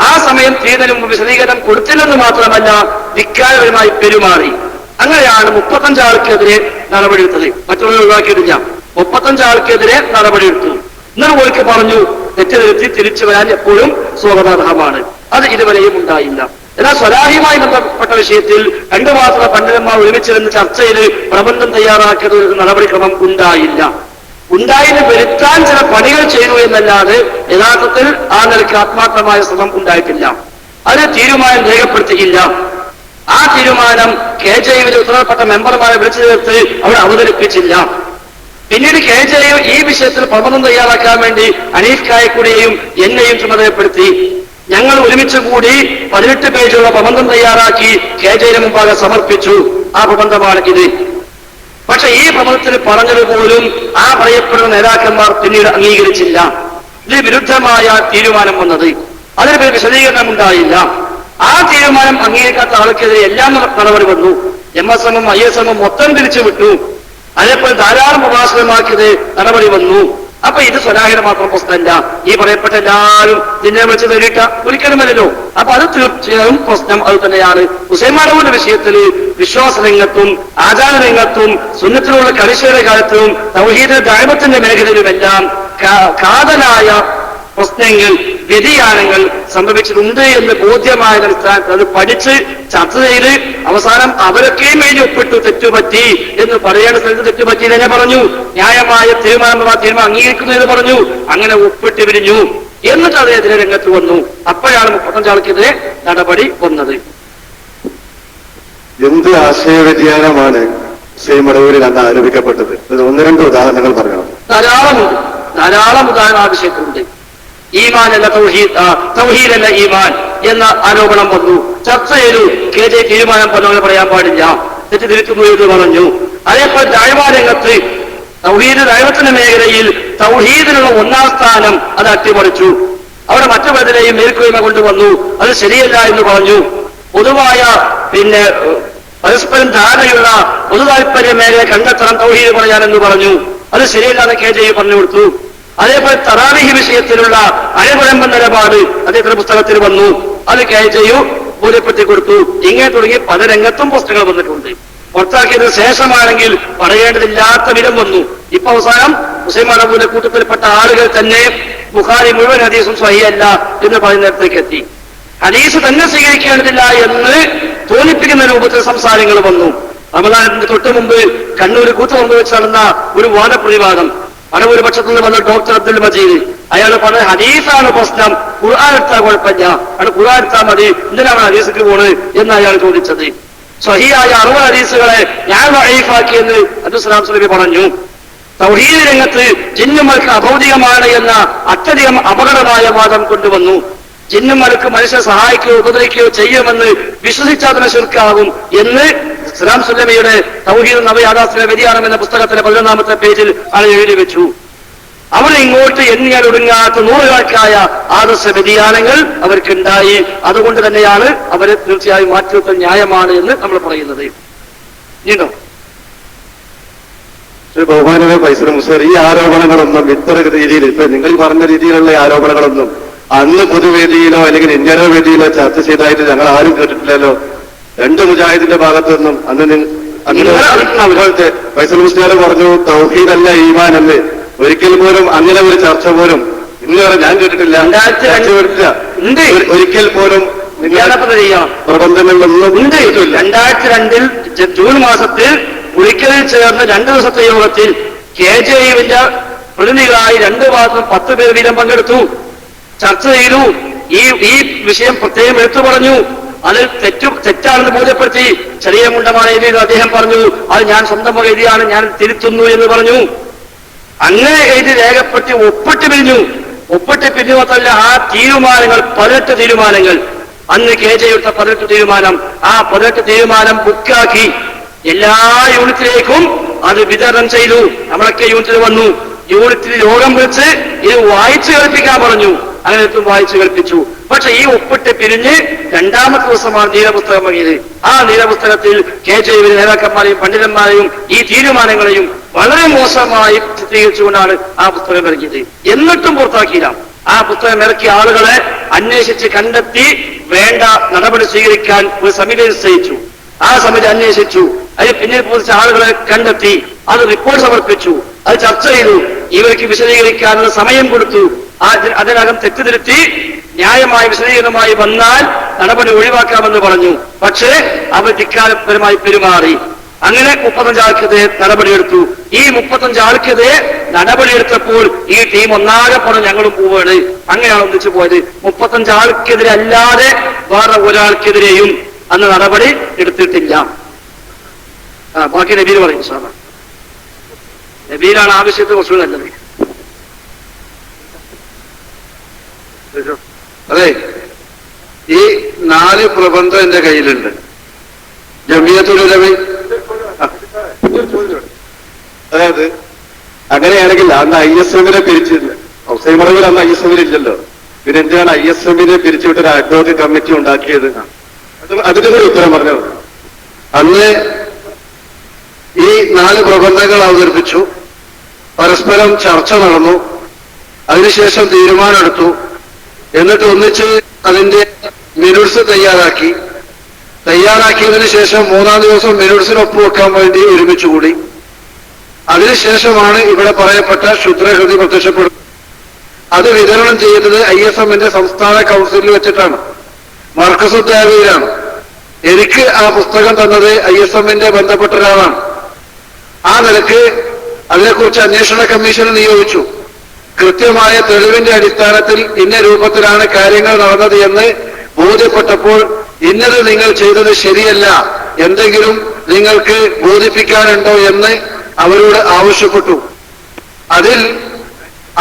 ആ സമയം തീരുന്നതിന് മുമ്പ് വിശദീകരണം കൊടുത്തില്ലെന്ന് മാത്രമല്ല ധിക്കാരപരമായി പെരുമാറി. അങ്ങനെയാണ് 35 ആൾക്കെതിരെ നടപടിയെടുത്തത്. മറ്റുള്ളവർ ഒഴിവാക്കിയിട്ടില്ല. 35 ആൾക്കെതിരെ നടപടിയെടുത്തു. എന്നാൽ ഓർക്ക് പറഞ്ഞു തെറ്റ് തിരുത്തി തിരിച്ചു വരാൻ എപ്പോഴും സ്വാഗതാർഹമാണ്. അത് ഇതുവരെയും ഉണ്ടായില്ല. എന്നാൽ സ്വലാഹിയുമായി ബന്ധപ്പെട്ട വിഷയത്തിൽ 2 മാത്രം പണ്ഡിതന്മാർ ഒരുമിച്ചിരുന്ന് ചർച്ച ചെയ്ത് പ്രബന്ധം തയ്യാറാക്കിയത് ഒരു നടപടിക്രമം ഉണ്ടായില്ല. ഉണ്ടായതിന് വരുത്താൻ ചില പണികൾ ചെയ്തു എന്നല്ലാതെ യഥാർത്ഥത്തിൽ ആ നിലയ്ക്ക് ആത്മാർത്ഥമായ ശ്രമം ഉണ്ടായിട്ടില്ല. അത് തീരുമാനം രേഖപ്പെടുത്തിയില്ല. ആ തീരുമാനം KJUവിലെ ഉത്തരവാദപ്പെട്ട മെമ്പർമാരെ വിളിച്ചു ചേർത്ത് അവിടെ അവതരിപ്പിച്ചില്ല. പിന്നീട് KJU ഈ വിഷയത്തിൽ പ്രബന്ധം തയ്യാറാക്കാൻ വേണ്ടി അനീഫ് കായക്കുടിയെയും എന്നെയും ചുമതലപ്പെടുത്തി. ഞങ്ങൾ ഒരുമിച്ച് കൂടി 18 പേജുള്ള പ്രബന്ധം തയ്യാറാക്കി KJUവിന് മുമ്പാകെ സമർപ്പിച്ചു. ആ പ്രബന്ധമാണ് ഇത്. പക്ഷെ ഈ പ്രബന്ധത്തിൽ പറഞ്ഞതുപോലും ആ പറയപ്പെടുന്ന നേതാക്കന്മാർ പിന്നീട് അംഗീകരിച്ചില്ല. ഇതിന് വിരുദ്ധമായ തീരുമാനം വന്നത്, അതിന് വിശദീകരണം ഉണ്ടായില്ല. ആ തീരുമാനം അംഗീകരിക്കാത്ത ആൾക്കെതിരെ എല്ലാം നടപടി വന്നു. MSM-ഉം ISM-ഉം മൊത്തം തിരിച്ചുവിട്ടു. അതേപോലെ ധാരാളം പ്രഭാഷണമാക്കിയത് നടപടി വന്നു. അപ്പൊ ഇത് സ്വലാഹിയുടെ മാത്രം പ്രശ്നമല്ല, ഈ പറയപ്പെട്ട എല്ലാവരും ഇതിനെ വിളിച്ച് നേരിട്ട ഒരിക്കലുമല്ലോ. അപ്പൊ അത് തീർച്ചയായും പ്രശ്നം അത് തന്നെയാണ്. ഹുസൈൻ മടവൂരിന്റെ വിഷയത്തിൽ വിശ്വാസ രംഗത്തും ആചാര രംഗത്തും സുന്നത്തിലുള്ള കളിശയുടെ കാലത്തും തൗഹീദ് ദഅവത്തിന്റെ മേഖലയിലുമെല്ലാം കാതലായ പ്രശ്നങ്ങൾ വ്യതിയാനങ്ങൾ സംഭവിച്ചിട്ടുണ്ട് എന്ന് ബോധ്യമായ അടിസ്ഥാനത്തിൽ അത് പഠിച്ച് ചർച്ച ചെയ്ത് അവസാനം അവരൊക്കെയും വേണ്ടി ഒപ്പിട്ടു തെറ്റുപറ്റി എന്ന് പറയേണ്ട സ്ഥലത്ത് തെറ്റുപറ്റി തന്നെ പറഞ്ഞു. ന്യായമായ തീരുമാനം അംഗീകരിക്കുന്നു എന്ന് പറഞ്ഞു. അങ്ങനെ ഒപ്പിട്ട് പിരിഞ്ഞു. എന്നിട്ട് അദ്ദേഹത്തിന് രംഗത്ത് വന്നു. അപ്പോഴാണ് 35 ആൾക്കെതിരെ നടപടി വന്നത്. എന്ത് ആശയ വ്യതിയാനമാണ് ഹുസൈൻ മടവൂരിൽ അന്ന് ആരോപിക്കപ്പെട്ടത്? 1-2 ഉദാഹരണങ്ങൾ പറയണം. ധാരാളം ഉദാഹരണം ആ വിഷയത്തിലുണ്ട്. ഈമാൻ അല്ല തൗഹീദ്, തൗഹീദ് അല്ല ഈമാൻ എന്ന ആരോപണം വന്നു. ചർച്ച ചെയ്തു. KJ തീരുമാനം പറഞ്ഞു പറയാൻ പാടില്ല, തെറ്റ് തിരുത്തുന്നു എന്ന് പറഞ്ഞു. അതേപോലെ ദഅവ രംഗത്ത് തൗഹീദ് ദഅവത്തിന്റെ മേഖലയിൽ തൗഹീദിനുള്ള 1-ാം സ്ഥാനം അത് അട്ടിമറിച്ചു. അവിടെ മറ്റു പലതിനെയും മേൽക്കോയ്മ കൊണ്ടുവന്നു. അത് ശരിയല്ല എന്ന് പറഞ്ഞു. പൊതുവായ പരസ്പരം ധാരണയുള്ള പൊതു താല്പര്യ മേഖല കണ്ടെത്തണം തൗഹീദ് പറയാനെന്ന് പറഞ്ഞു. അത് ശരിയല്ലാതെ KJ പറഞ്ഞു കൊടുത്തു. അതേപോലെ തറാവീഹ് വിഷയത്തിലുള്ള അയവിളമ്പ നിലപാട് അദ്ദേഹത്തിന്റെ പുസ്തകത്തിൽ വന്നു. അത് KJ ബോധ്യപ്പെടുത്തി കൊടുത്തു. ഇങ്ങനെ തുടങ്ങി പല രംഗത്തും പുസ്തകങ്ങൾ വന്നിട്ടുണ്ട്. പുറത്താക്കിയതിനു ശേഷമാണെങ്കിൽ പറയേണ്ടതില്ലാത്ത വിധം വന്നു. ഇപ്പൊ അവസാനം ഹുസൈൻ മടവൂരിന്റെ കൂട്ടത്തിൽപ്പെട്ട ആളുകൾ തന്നെ ബുഖാരി മുഴുവൻ ഹദീസും സ്വഹീഹല്ല എന്ന് പറയുന്നിടത്തേക്ക് എത്തി. ഹദീസ് തന്നെ സ്വീകരിക്കേണ്ടതില്ല എന്ന് തോന്നിപ്പിക്കുന്ന രൂപത്തിൽ സംസാരങ്ങൾ വന്നു. റമദാനത്തിന് തൊട്ടു മുമ്പ് കണ്ണൂർ കൂത്തുപറമ്പ് വെച്ച് നടന്ന ഒരു വാദപ്രതിവാദം മടവൂർ പക്ഷത്തു നിന്ന് വന്ന ഡോക്ടർ അബ്ദുൽ മജീദ് അയാൾ പറഞ്ഞ ഹദീസാണ് പ്രശ്നം, ഖുർആൻ എടുത്താൽ കുഴപ്പമില്ല, അവിടെ ഖുർആൻ എടുത്താൽ മതി, എന്തിനാണ് ഹദീസിക്ക് പോണത് എന്ന് അയാൾ ചോദിച്ചത്. സ്വഹീഹായ 60 ഹദീസുകളെ ഞാൻ വഈഫാക്കിയെന്ന് അബ്ദുസ്സലാം സുലൈമി പറഞ്ഞു. തൗഹീദ് രംഗത്ത് ജിന്നുമൽക്ക് അഭൗതികമാണ് എന്ന അത്യധികം അപകടമായ വാദം കൊണ്ടുവന്നു. ജിന്നുമൽക്ക് മനുഷ്യനെ സഹായിക്കുകയോ ഉപദ്രവിക്കുകയോ ചെയ്യുമെന്ന് വിശ്വസിച്ചാൽ തന്നെ ശിർക്കാവും എന്ന് സലാം സുല്ലമിയുടെ തൗഹീദ് നവയാഥാസ്ഥിക വ്യതിയാനം എന്ന പുസ്തകത്തിലെ 11-ാമത്തെ പേജിൽ ആൾ എഴുതി വെച്ചു. അവിടെ ഇങ്ങോട്ട് എണ്ണിയാൽ ഒടുങ്ങാത്ത നൂറുകണക്കായ ആദർശ വ്യതിയാനങ്ങൾ അവർക്കുണ്ടായി. അതുകൊണ്ട് തന്നെയാണ് അവരെ തീർച്ചയായും മാറ്റി നിർത്തൽ ന്യായമാണ് എന്ന് നമ്മൾ പറയുന്നത്. ഇനിയോ ബഹുമാനമായ ഫൈസൽ മുസ്ലിയാർ, ഈ ആരോപണങ്ങളൊന്നും ഇത്ര രീതിയിൽ ഇപ്പൊ നിങ്ങൾ പറഞ്ഞ രീതിയിലുള്ള ആരോപണങ്ങളൊന്നും അന്ന് പൊതുവേദിയിലോ അല്ലെങ്കിൽ ഇന്ത്യനോ വേദിയിലോ ചർച്ച ചെയ്തതായിട്ട് ഞങ്ങൾ ആരും കേട്ടിട്ടില്ലല്ലോ. രണ്ട് മുജാഹിദിന്റെ ഭാഗത്തുനിന്നും അന്ന് അതുപോലത്തെ ഫൈസൽ മുസ്ലിയാർ പറഞ്ഞു തൗഹീദല്ല ഈമാൻ എന്ന്. ഒരിക്കൽ പോലും അങ്ങനെ ഒരു ചർച്ച പോലും ഇന്ന് വരെ ഞാൻ കേട്ടിട്ടില്ല. ഒരിക്കൽ പോലും പ്രബന്ധങ്ങളിലൊന്നും 2002 ജൂൺ മാസത്തിൽ ഒരിക്കലിൽ ചേർന്ന് 2 ദിവസത്തെ യോഗത്തിൽ KJUവിന്റെ പ്രതിനിധികളായി 2 ഭാഗത്തും 10 പേർ വീതം പങ്കെടുത്തു, ചർച്ച ചെയ്തു. ഈ വിഷയം പ്രത്യേകം എടുത്തു പറഞ്ഞു. അത് തെറ്റാണെന്ന് ബോധ്യപ്പെടുത്തി. ചെറിയ മുണ്ടമാണ് എഴുതിയത്. അദ്ദേഹം പറഞ്ഞു അത് ഞാൻ സ്വന്തം എഴുതിയാണ്, ഞാൻ തിരുത്തുന്നു എന്ന് പറഞ്ഞു. അങ്ങനെ എഴുതി രേഖപ്പെടുത്തി ഒപ്പിട്ട് പിരിഞ്ഞു. ഒപ്പിട്ട് പിരിഞ്ഞു മാത്രമല്ല, ആ തീരുമാനങ്ങൾ 18 തീരുമാനങ്ങൾ, അന്ന് KJയുടെ 18 തീരുമാനം, ആ 18 തീരുമാനം ബുക്കാക്കി എല്ലാ യൂണിറ്റിലേക്കും അത് വിതരണം ചെയ്തു. നമ്മളൊക്കെ യൂണിറ്റിൽ വന്നു. യൂണിറ്റിൽ യോഗം വിളിച്ച് ഇത് വായിച്ചു കേൾപ്പിക്കാൻ പറഞ്ഞു. അങ്ങനെ വായിച്ചു കേൾപ്പിച്ചു. പക്ഷെ ഈ ഒപ്പിട്ട് പിരിഞ്ഞ് 2ാമത്തെ ദിവസമാണ് നീലപുസ്തകം ഇറങ്ങിയത്. ആ നീലപുസ്തകത്തിൽ KJയുടെ നേതാക്കന്മാരെയും പണ്ഡിതന്മാരെയും ഈ തീരുമാനങ്ങളെയും വളരെ മോശമായി ചിത്രീകരിച്ചുകൊണ്ടാണ് ആ പുസ്തകം ഇറങ്ങിയത്. എന്നിട്ടും പുറത്താക്കിയില്ല. ആ പുസ്തകം ഇറക്കിയ ആളുകളെ അന്വേഷിച്ച് കണ്ടെത്തി വേണ്ട നടപടി സ്വീകരിക്കാൻ ഒരു സമിതി നിശ്ചയിച്ചു. ആ സമിതി അന്വേഷിച്ചു. അതിൽ പിന്നീട് പോലീസ് ആളുകളെ കണ്ടെത്തി അത് റിപ്പോർട്ട് സമർപ്പിച്ചു. അത് ചർച്ച ചെയ്തു. ഇവർക്ക് വിശദീകരിക്കാനുള്ള സമയം കൊടുത്തു. അതിനകം തെറ്റുതിരുത്തി ന്യായമായ വിശദീകരണമായി വന്നാൽ നടപടി ഒഴിവാക്കാമെന്ന് പറഞ്ഞു. പക്ഷേ അവർ ധിക്കാരപരമായി പെരുമാറി. അങ്ങനെ 35 ആൾക്കെതിരെ നടപടിയെടുത്തു. ഈ 35 ആൾക്കെതിരെ നടപടിയെടുത്തപ്പോൾ ഈ ടീം ഒന്നാകെ പറഞ്ഞു ഞങ്ങളും പോവാണ്. അങ്ങനെയാണ് ഒന്നിച്ചു പോയത്. 35 ആൾക്കെതിരെ അല്ലാതെ വേറെ ഒരാൾക്കെതിരെയും അന്ന് നടപടി എടുത്തിട്ടില്ല. ബാക്കി നബീൽ പറയും. സാറ നബീലാണ് ആവശ്യത്തിൽ കുറച്ചുകൂടി നല്ലത്. അതെ, ഈ 4 പ്രബന്ധം എന്റെ കയ്യിലുണ്ട്. ജമിയത്തുൽ ഉലമ, അതായത് അങ്ങനെയാണെങ്കിൽ അന്ന് ISMനെ പിരിച്ചില്ല. ഹുസൈൻ മടവിൽ അന്ന് ISMൽ ഇല്ലല്ലോ. പിന്നെ എന്തിനാണ് ISMനെ പിരിച്ചുവിട്ട് ഒരു അഡ്വോക്കറ്റ് കമ്മിറ്റി ഉണ്ടാക്കിയത്? അതിന്റെ ഒരു ഉത്തരം പറഞ്ഞത്, അന്ന് ഈ 4 പ്രബന്ധങ്ങൾ അവതരിപ്പിച്ചു. പരസ്പരം ചർച്ച നടന്നു. അതിനുശേഷം തീരുമാനമെടുത്തു. എന്നിട്ട് ഒന്നിച്ച് അതിന്റെ മിനുട്സ് തയ്യാറാക്കിയതിനു ശേഷം 3ാം ദിവസം മിനുട്സിന് ഒപ്പുവെക്കാൻ വേണ്ടി ഒരുമിച്ച് കൂടി. അതിനുശേഷമാണ് ഇവിടെ പറയപ്പെട്ട ക്ഷുദ്രഹൃതി പ്രത്യക്ഷപ്പെടുന്നത്. അത് വിതരണം ചെയ്യുന്നത് ISMന്റെ സംസ്ഥാന കൗൺസിലിൽ വെച്ചിട്ടാണ്, മർക്കസുദ്ദാവിയിലാണ്. എനിക്ക് ആ പുസ്തകം തന്നത് ISMന്റെ ബന്ധപ്പെട്ട ഒരാളാണ്. ആ നിലക്ക് അതിനെക്കുറിച്ച് അന്വേഷണ കമ്മീഷനെ നിയോഗിച്ചു. കൃത്യമായ തെളിവിന്റെ അടിസ്ഥാനത്തിൽ ഇന്ന രൂപത്തിലാണ് കാര്യങ്ങൾ നടന്നത് എന്ന് ബോധ്യപ്പെട്ടപ്പോൾ ഇന്നത് നിങ്ങൾ ചെയ്തത് ശരിയല്ല, എന്തെങ്കിലും നിങ്ങൾക്ക് ബോധിപ്പിക്കാനുണ്ടോ എന്ന് അവരോട് ആവശ്യപ്പെട്ടു. അതിൽ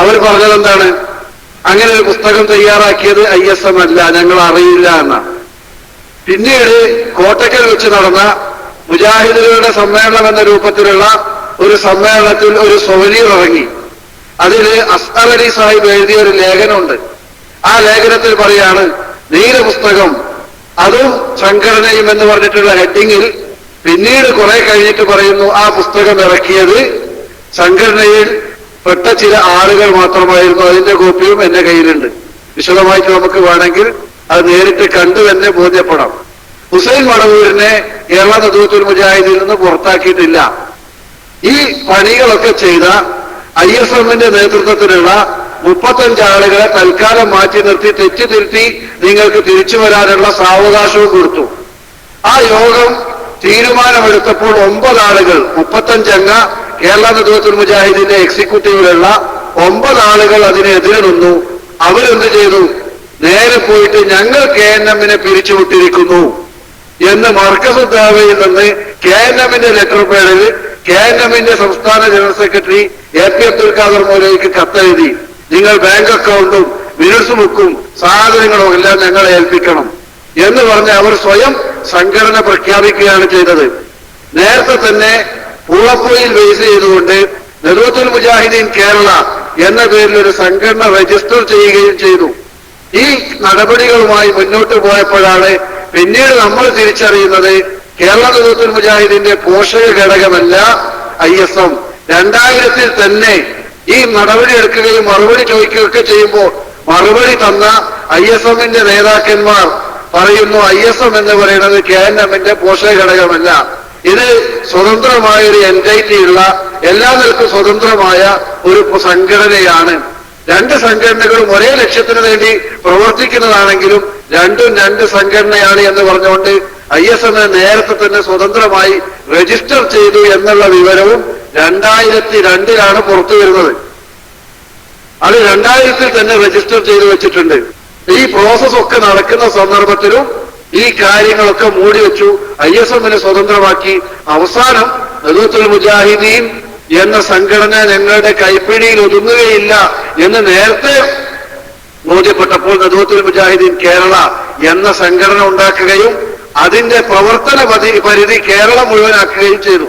അവർ പറഞ്ഞതെന്താണ്? അങ്ങനെ ഒരു പുസ്തകം തയ്യാറാക്കിയത് ISM അല്ല, ഞങ്ങൾ അറിയില്ല എന്നാണ്. പിന്നീട് കോട്ടക്കൽ വെച്ച് നടന്ന മുജാഹിദുകളുടെ സമ്മേളനം എന്ന രൂപത്തിലുള്ള ഒരു സമ്മേളനത്തിൽ ഒരു സൊവനീർ ഇറങ്ങി. അതില് അസ്ഹർ അലി സാഹിബ് എഴുതിയ ഒരു ലേഖനമുണ്ട്. ആ ലേഖനത്തിൽ പറയാണ്, നീല പുസ്തകം അതും സംഘടനയും എന്ന് പറഞ്ഞിട്ടുള്ള ഹെഡിങ്ങിൽ പിന്നീട് കുറെ കഴിഞ്ഞിട്ട് പറയുന്നു ആ പുസ്തകം ഇറക്കിയത് സംഘടനയിൽ പെട്ട ചില ആളുകൾ മാത്രമായിരുന്നു. അതിന്റെ കോപ്പിയും എന്റെ കയ്യിലുണ്ട്. വിശദമായിട്ട് നമുക്ക് വേണമെങ്കിൽ അത് നേരിട്ട് കണ്ടു തന്നെ ബോധ്യപ്പെടാം. ഹുസൈൻ മടവൂരിനെ കേരള നദുവത്തുൽ മുജാഹിദിൽ നിന്ന് പുറത്താക്കിയിട്ടില്ല. ഈ പണികളൊക്കെ ചെയ്ത ISMന്റെ നേതൃത്വത്തിലുള്ള 35 ആളുകളെ തൽക്കാലം മാറ്റി നിർത്തി തെറ്റ് തിരുത്തി നിങ്ങൾക്ക് തിരിച്ചു വരാനുള്ള സാവകാശവും കൊടുത്തു. ആ യോഗം തീരുമാനമെടുത്തപ്പോൾ 9 ആളുകൾ, 35 അംഗ കേരള നദുവത്തുൽ മുജാഹിദിന്റെ എക്സിക്യൂട്ടീവിലുള്ള 9 ആളുകൾ അതിനെതിരെ നിന്നു. അവരെന്ത് ചെയ്തു? നേരെ പോയിട്ട് ഞങ്ങൾ KNMനെ പിരിച്ചുവിട്ടിരിക്കുന്നു എന്ന് മർക്കസുദ്ദാവയിൽ നിന്ന് KNMന്റെ ലെറ്റർ പേഡിൽ KNMന്റെ സംസ്ഥാന general secretary AP Abdul Khader മൗലവിക്ക് കത്തെഴുതി. നിങ്ങൾ ബാങ്ക് അക്കൗണ്ടും മിനിറ്റ്സ് ബുക്കും സാധനങ്ങളും എല്ലാം ഞങ്ങളെ ഏൽപ്പിക്കണം എന്ന് പറഞ്ഞ് അവർ സ്വയം സംഘടന പ്രഖ്യാപിക്കുകയാണ് ചെയ്തത്. നേരത്തെ തന്നെ പൂളപ്പൊയിൽ ബേസ് ചെയ്തുകൊണ്ട് നദുവത്തുൽ മുജാഹിദീൻ കേരള എന്ന പേരിൽ ഒരു സംഘടന രജിസ്റ്റർ ചെയ്യുകയും ചെയ്തു. ഈ നടപടികളുമായി മുന്നോട്ട് പോയപ്പോഴാണ് പിന്നീട് നമ്മൾ തിരിച്ചറിയുന്നത് കേരള നേതൃത്വ മുജാഹിദിന്റെ പോഷക ഘടകമല്ല ISM. 2000 തന്നെ ഈ നടപടി എടുക്കുകയും മറുപടി ചോദിക്കുകയൊക്കെ ചെയ്യുമ്പോൾ മറുപടി തന്ന ISMന്റെ നേതാക്കന്മാർ പറയുന്നു ISM എന്ന് പറയുന്നത് KNMന്റെ പോഷക ഘടകമല്ല, ഇത് സ്വതന്ത്രമായ ഒരു എൻറ്റൈറ്റി ഉള്ള എല്ലാ നിലക്കും സ്വതന്ത്രമായ ഒരു സംഘടനയാണ്. രണ്ട് സംഘടനകളും ഒരേ ലക്ഷ്യത്തിന് വേണ്ടി പ്രവർത്തിക്കുന്നതാണെങ്കിലും രണ്ടും രണ്ട് സംഘടനയാണ് എന്ന് പറഞ്ഞുകൊണ്ട് ISM നേരത്തെ തന്നെ സ്വതന്ത്രമായി രജിസ്റ്റർ ചെയ്തു എന്നുള്ള വിവരവും 2002 പുറത്തു വരുന്നത്. അത് 2000 തന്നെ രജിസ്റ്റർ ചെയ്തു വെച്ചിട്ടുണ്ട്. ഈ പ്രോസസ് ഒക്കെ നടക്കുന്ന സന്ദർഭത്തിലും ഈ കാര്യങ്ങളൊക്കെ മൂടിവെച്ചു, ISM സ്വതന്ത്രമാക്കി. അവസാനം നദൂത്തുൽ മുജാഹിദീൻ എന്ന സംഘടന ഞങ്ങളുടെ കൈപ്പിടിയിൽ ഒതുങ്ങുകയില്ല എന്ന് നേരത്തെ ബോധ്യപ്പെട്ടപ്പോൾ നദൂത്തുൽ മുജാഹിദീൻ കേരള എന്ന സംഘടന ഉണ്ടാക്കുകയും അതിന്റെ പ്രവർത്തന പരിധി കേരളം മുഴുവനാക്കുകയും ചെയ്തു.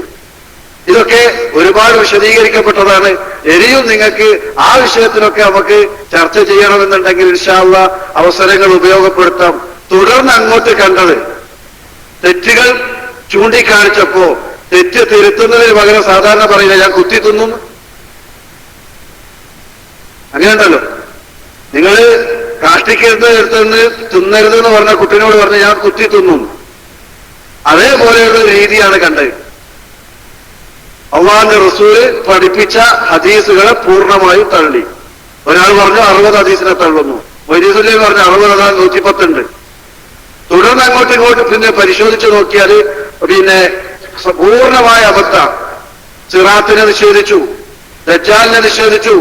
ഇതൊക്കെ ഒരുപാട് വിശദീകരിക്കപ്പെട്ടതാണ്. ഇനിയും നിങ്ങൾക്ക് ആ വിഷയത്തിലൊക്കെ നമുക്ക് ചർച്ച ചെയ്യണമെന്നുണ്ടെങ്കിൽ ഇൻഷാ അല്ലാഹ് അവസരങ്ങൾ ഉപയോഗപ്പെടുത്താം. തുടർന്ന് അങ്ങോട്ട് കണ്ടത് തെറ്റുകൾ ചൂണ്ടിക്കാണിച്ചപ്പോ തെറ്റ് തിരുത്തുന്നതിന് പകരം സാധാരണ പറയില്ല ഞാൻ കുത്തി തിന്നു, അങ്ങനെയുണ്ടല്ലോ. നിങ്ങള് കാഷ്ടിക്കരുത് എടുത്തുനിന്ന് തിന്നരുത് എന്ന് പറഞ്ഞ കുട്ടിനോട് പറഞ്ഞ് ഞാൻ കുത്തി തിന്നു, അതേപോലെയുള്ള രീതിയാണ് കണ്ടത്. അള്ളാഹുവിന്റെ റസൂല് പഠിപ്പിച്ച ഹദീസുകളെ പൂർണ്ണമായും തള്ളി. ഒരാൾ പറഞ്ഞു 60 ഹദീസിനെ തള്ളുന്നു, വൈദ്യുതി പറഞ്ഞു 60 അതാ 110 തുടർന്ന് അങ്ങോട്ടും ഇങ്ങോട്ടും പിന്നെ പരിശോധിച്ച് നോക്കിയാൽ പിന്നെ പൂർണ്ണമായ അബദ്ധം. സിറാത്തിനെ നിഷേധിച്ചു, ദജ്ജാലിനെ നിഷേധിച്ചു.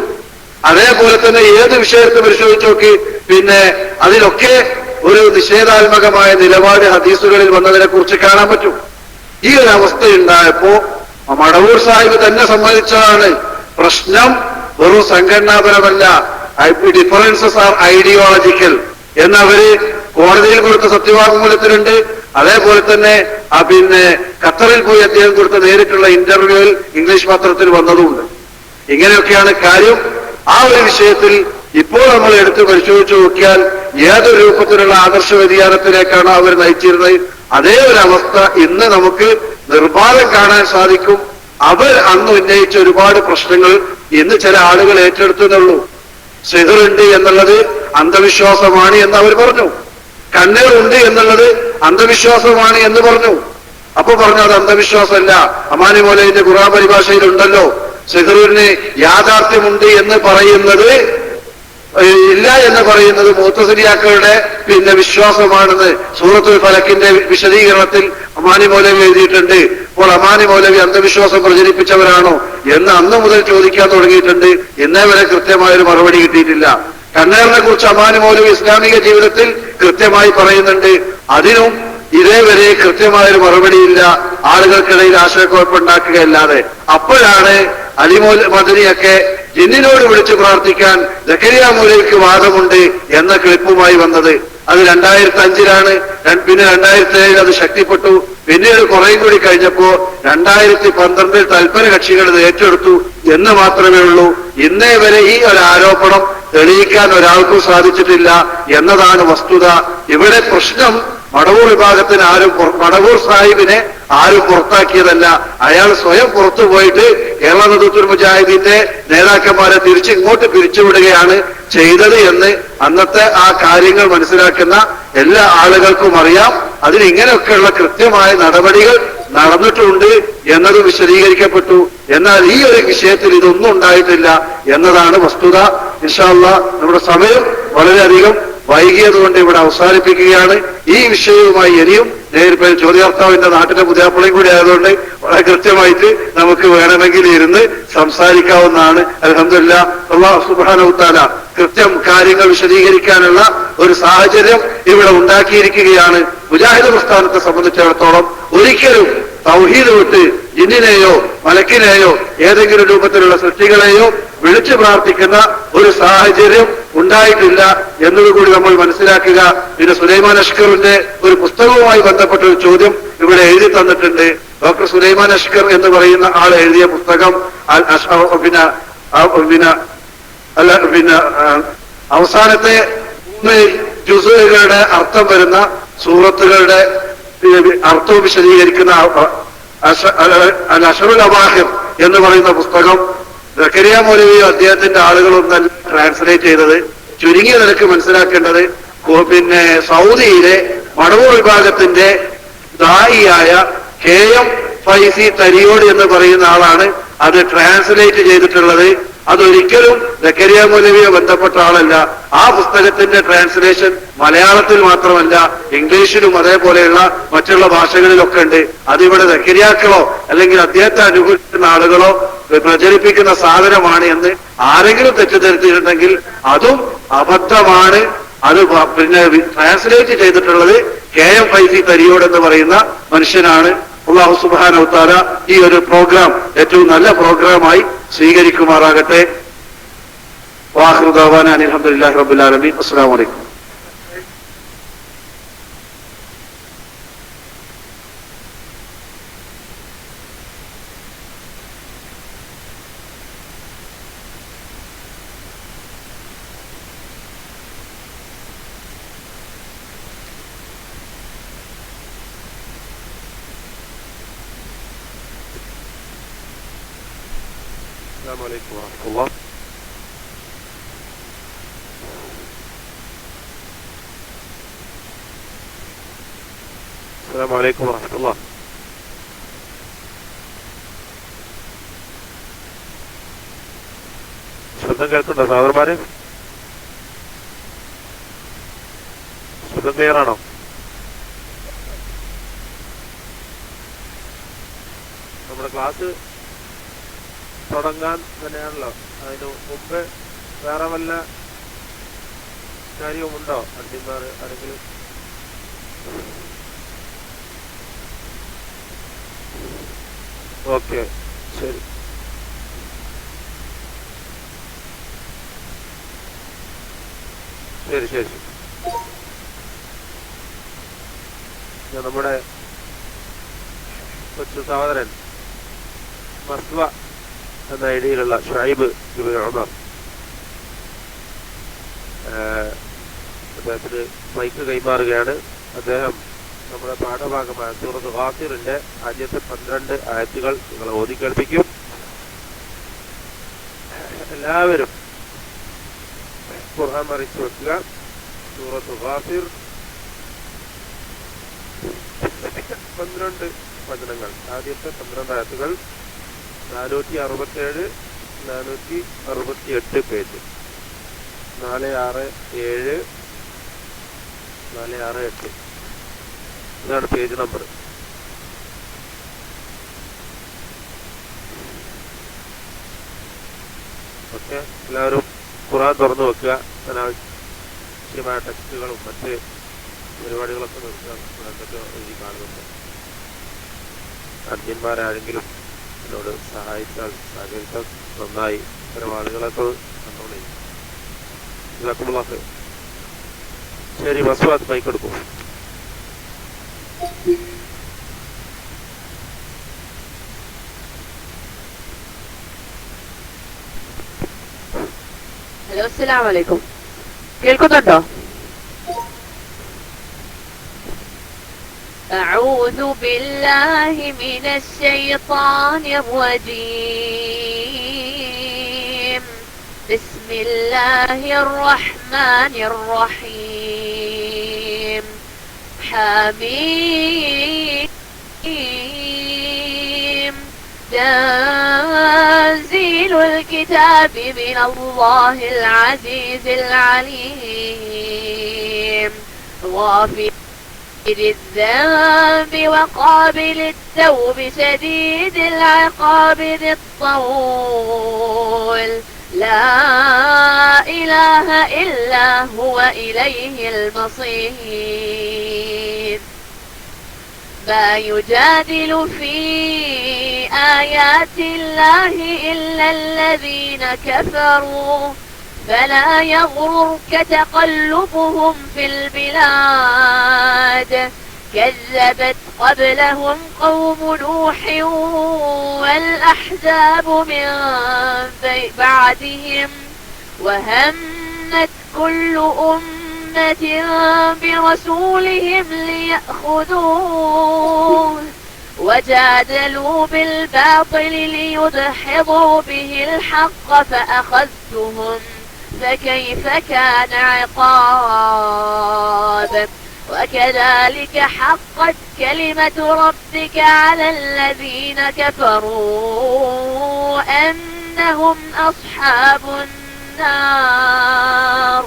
അതേപോലെ തന്നെ ഏത് വിഷയത്തെ പരിശോധിച്ച് നോക്കി പിന്നെ അതിലൊക്കെ ഒരു നിഷേധാത്മകമായ നിലപാട് ഹദീസുകളിൽ വന്നതിനെ കുറിച്ച് കാണാൻ പറ്റും. ഈ ഒരു അവസ്ഥയുണ്ടായപ്പോ മടവൂർ സാഹിബ് തന്നെ സമ്മതിച്ചതാണ് പ്രശ്നം വെറും സംഘടനാപരമല്ല, ഡിഫറൻസസ് ആർ ഐഡിയോളജിക്കൽ എന്നവര് കോടതിയിൽ കൊടുത്ത സത്യവാങ്മൂലത്തിലുണ്ട്. അതേപോലെ തന്നെ പിന്നെ ഖത്തറിൽ പോയി അദ്ദേഹം കൊടുത്ത നേരിട്ടുള്ള ഇന്റർവ്യൂവിൽ ഇംഗ്ലീഷ് പത്രത്തിൽ വന്നതുമുണ്ട്. ഇങ്ങനെയൊക്കെയാണ് കാര്യം. ആ ഒരു വിഷയത്തിൽ ഇപ്പോൾ നമ്മൾ എടുത്ത് പരിശോധിച്ചു നോക്കിയാൽ ഏതൊരു രൂപത്തിലുള്ള ആദർശ വ്യതിയാനത്തിലേക്കാണ് അവർ നയിച്ചിരുന്നത്, അതേ ഒരു അവസ്ഥ ഇന്ന് നമുക്ക് നിർബാധം കാണാൻ സാധിക്കും. അവർ അന്ന് ഉന്നയിച്ച ഒരുപാട് പ്രശ്നങ്ങൾ ഇന്ന് ചില ആളുകൾ ഏറ്റെടുത്തുന്നുള്ളൂ. സിഹറുണ്ട് എന്നുള്ളത് അന്ധവിശ്വാസമാണ് എന്ന് അവർ പറഞ്ഞു, കണ്ണീറുണ്ട് എന്നുള്ളത് അന്ധവിശ്വാസമാണ് എന്ന് പറഞ്ഞു. അപ്പൊ പറഞ്ഞു അത് അന്ധവിശ്വാസമല്ല, അമാനി മൗലവിന്റെ ഖുർആൻ പരിഭാഷയിലുണ്ടല്ലോ സിഹറിന് യാഥാർത്ഥ്യമുണ്ട് എന്ന് പറയുന്നത് ഇല്ല എന്ന് പറയുന്നത് മുഅ്തസിലിയാക്കളുടെ പിന്നെ വിശ്വാസമാണെന്ന് സൂറത്തുൽ ഫലക്കിന്റെ വിശദീകരണത്തിൽ അമാനി മൗലവി എഴുതിയിട്ടുണ്ട്. അപ്പോൾ അമാനി മൗലവി അന്ധവിശ്വാസം പ്രചരിപ്പിച്ചവരാണോ എന്ന് അന്ന് മുതൽ ചോദിക്കാൻ തുടങ്ങിയിട്ടുണ്ട്. ഇന്നേ വരെ കൃത്യമായൊരു മറുപടി കിട്ടിയിട്ടില്ല. കണ്ണേറിനെ കുറിച്ച് അമാനി മൗലവി ഇസ്ലാമിക ജീവിതത്തിൽ കൃത്യമായി പറയുന്നുണ്ട്. അതിനും ഇതേവരെ കൃത്യമായൊരു മറുപടിയില്ല, ആളുകൾക്കിടയിൽ ആശയക്കുഴപ്പമുണ്ടാക്കുകയല്ലാതെ. അപ്പോഴാണ് അലിമോൽ മദനിയൊക്കെ ജിന്നിനോട് വിളിച്ചു പ്രാർത്ഥിക്കാൻ സക്കരിയ മൗലവിക്ക് വാദമുണ്ട് എന്ന ക്ലിപ്പുമായി വന്നത്. അത് 2005 പിന്നെ 2007 അത് ശക്തിപ്പെട്ടു. പിന്നീട് കുറേയും കൂടി കഴിഞ്ഞപ്പോ 2012 തൽപര കക്ഷികൾ ഇത് ഏറ്റെടുത്തു എന്ന് മാത്രമേ ഉള്ളൂ. ഇന്നേ വരെ ഈ ഒരു ആരോപണം തെളിയിക്കാൻ ഒരാൾക്കും സാധിച്ചിട്ടില്ല എന്നതാണ് വസ്തുത. ഇവിടെ പ്രശ്നം മടവൂർ വിഭാഗത്തിന് മടവൂർ സാഹിബിനെ ആരും പുറത്താക്കിയതല്ല, അയാൾ സ്വയം പുറത്തു പോയിട്ട് കേരള നേതൃത്വ മുജാഹിദീന്റെ നേതാക്കന്മാരെ ഇങ്ങോട്ട് പിരിച്ചുവിടുകയാണ് ചെയ്തത് എന്ന് അന്നത്തെ ആ കാര്യങ്ങൾ മനസ്സിലാക്കുന്ന എല്ലാ ആളുകൾക്കും അറിയാം. അതിനിങ്ങനെയൊക്കെയുള്ള കൃത്യമായ നടപടികൾ നടന്നിട്ടുണ്ട് എന്നത് വിശദീകരിക്കപ്പെട്ടു. എന്നാൽ ഈ ഒരു വിഷയത്തിൽ ഇതൊന്നും ഉണ്ടായിട്ടില്ല എന്നതാണ് വസ്തുത. ഇൻഷാ അല്ലാഹ് നമ്മുടെ സമയം വളരെയധികം വൈകിയതുകൊണ്ട് ഇവിടെ അവസാനിപ്പിക്കുകയാണ്. ഈ വിഷയവുമായി ഇനിയും നേരിട്ട് ചോദ്യാർത്താവിന്റെ നാട്ടിലെ പുതിയാപ്പിളയും കൂടി ആയതുകൊണ്ട് വളരെ കൃത്യമായിട്ട് നമുക്ക് വേണമെങ്കിൽ ഇരുന്ന് സംസാരിക്കാവുന്നതാണ്. അൽഹംദുലില്ലാഹ് അല്ലാഹു സുബ്ഹാനഹു തആല കൃത്യം കാര്യങ്ങൾ വിശദീകരിക്കാനുള്ള ഒരു സാഹചര്യം ഇവിടെ ഉണ്ടാക്കിയിരിക്കുകയാണ്. മുജാഹിദ് പ്രസ്ഥാനത്തെ സംബന്ധിച്ചിടത്തോളം ഒരിക്കലും തൗഹീദ് വിട്ട് ജിന്നിനെയോ മലക്കിനെയോ ഏതെങ്കിലും രൂപത്തിലുള്ള സൃഷ്ടികളെയോ വിളിച്ചു പ്രാർത്ഥിക്കുന്ന ഒരു സാഹചര്യം ഉണ്ടായിട്ടില്ല എന്നതുകൂടി നമ്മൾ മനസ്സിലാക്കുക. പിന്നെ സുലൈമാൻ അഷ്കറിന്റെ ഒരു പുസ്തകവുമായി ബന്ധപ്പെട്ട ഒരു ചോദ്യം ഇവിടെ എഴുതി തന്നിട്ടുണ്ട്. ഡോക്ടർ സുലൈമാൻ അഷ്കർ എന്ന് പറയുന്ന ആൾ എഴുതിയ പുസ്തകം പിന്നെ അല്ല പിന്നെ അവസാനത്തെ 3 ജുസുകളുടെ അർത്ഥം വരുന്ന സൂറത്തുകളുടെ അർത്ഥവും വിശദീകരിക്കുന്ന അൽ-അശ്റുൽ അവാഖിർ എന്ന് പറയുന്ന പുസ്തകം സക്കരിയ മൗലവിയും അദ്ദേഹത്തിന്റെ ആളുകളും തന്നെ ട്രാൻസ്ലേറ്റ് ചെയ്തത്. ചുരുങ്ങിയ നിലക്ക് മനസ്സിലാക്കേണ്ടത് പിന്നെ സൗദിയിലെ മടവൂർ വിഭാഗത്തിന്റെ ദായിയായ KM ഫൈസി തരിയോട് എന്ന് പറയുന്ന ആളാണ് അത് ട്രാൻസ്ലേറ്റ് ചെയ്തിട്ടുള്ളത്. അതൊരിക്കലും സക്കരിയ മൗലവിയെ ബന്ധപ്പെട്ട ആളല്ല. ആ പുസ്തകത്തിന്റെ ട്രാൻസ്ലേഷൻ മലയാളത്തിൽ മാത്രമല്ല ഇംഗ്ലീഷിലും അതേപോലെയുള്ള മറ്റുള്ള ഭാഷകളിലൊക്കെ ഉണ്ട്. അതിവിടെ സക്കരിയാക്കളോ അല്ലെങ്കിൽ അദ്ദേഹത്തെ അനുകൂലിക്കുന്ന ആളുകളോ പ്രചരിപ്പിക്കുന്ന സാധനമാണ് എന്ന് ആരെങ്കിലും തെറ്റിദ്ധരിച്ചിട്ടുണ്ടെങ്കിൽ അതും അബദ്ധമാണ്. അത് പിന്നെ ട്രാൻസ്ലേറ്റ് ചെയ്തിട്ടുള്ളത് KM ഫൈസി തരിയോട് എന്ന് പറയുന്ന മനുഷ്യനാണ്. അല്ലാഹു സുബ്ഹാനഹു വ തആല ഈ ഒരു പ്രോഗ്രാം ഏറ്റവും നല്ല പ്രോഗ്രാമായി സ്വീകരിക്കുമാറാകട്ടെ. വാഖിറു ദഅവാനാ അൽഹംദുലില്ലാഹി റബ്ബിൽ ആലമീൻ. അസ്സലാമു അലൈക്കും. السلام عليكم ورحمة الله. السلام عليكم ورحمة الله. ശബ്ദം കേൾക്കുന്നുണ്ടോ സഹോദരന്മാരെ? ശബ്ദം ക്ലിയർ ആണോ? നമ്മുടെ ക്ലാസ് തുടങ്ങാൻ തന്നെയാണല്ലോ. അതിന് മുമ്പ് വേറെ വല്ല കാര്യവുമുണ്ടോ അഡ്മിന്മാർ ആരെങ്കിലും? ഓക്കെ, ശരി. ശരി ശരി നമ്മുടെ കൊച്ചു സഹോദരൻ മസ്വ എന്ന ഐഡിയയിലുള്ള ഷുഐബ് ഇബ്നു ഉമർ അദ്ദേഹത്തിന് മൈക്ക് കൈമാറുകയാണ്. അദ്ദേഹം നമ്മുടെ പാഠഭാഗമായ സൂറത്ത് ഗാഫിറിന്റെ ആദ്യത്തെ 12 ആയത്തുകൾ നിങ്ങളെ ഓതി കേൾപ്പിക്കും. എല്ലാവരും ഖുർആൻ മറിച്ചു വെക്കുക. സൂറത്ത് ഗാഫിർ 12 വചനങ്ങൾ, ആദ്യത്തെ 12 ആയത്തുകൾ, 467 468 പേജ്, 467 468 ഇതാണ് പേജ് നമ്പർ. ഓക്കെ, എല്ലാവരും ഖുർആൻ തുറന്നു വെക്കുക. അനാവശ്യമായ ടെക്സ്റ്റുകളും മറ്റ് പരിപാടികളൊക്കെ നിർത്തുക. എന്തൊക്കെ എഴുതി കാണുന്നുണ്ട്. അഡ്മിന്മാരാരെങ്കിലും എന്നോട് സഹായിച്ചാൽ സഹകരിച്ചാൽ നന്നായി. ഇത്തരം ആളുകളൊക്കെ കൺട്രോൾ ചെയ്യും. ഇതാക്കുമ്പോഴൊക്കെ ശരി. മസ്വാദ് മൈക്ക് എടുക്കും. ഹലോ, അസ്സലാമു അലൈക്കും. കേൾക്കുന്നുണ്ടോ? أعوذ بالله من الشيطان الرجيم. بسم الله الرحمن الرحيم. حميم. تنزيل الكتاب من الله العزيز العليم. غافر الذنب وقابل التوب شديد العقاب ذي الطول. لا إله إلا هو إليه المصير. ما يجادل في آيات الله إلا الذين كفروا فلا يغررك تقلبهم في البلاد. كذبت قبلهم قوم نوح والأحزاب من بعدهم وهمت كل أمة برسولهم ليأخذوه وجادلوا بالباطل ليدحضوا به الحق فأخذتهم فكيف كان عقاب وكذلك حقت كلمة ربك على الذين كفروا أنهم أصحاب النار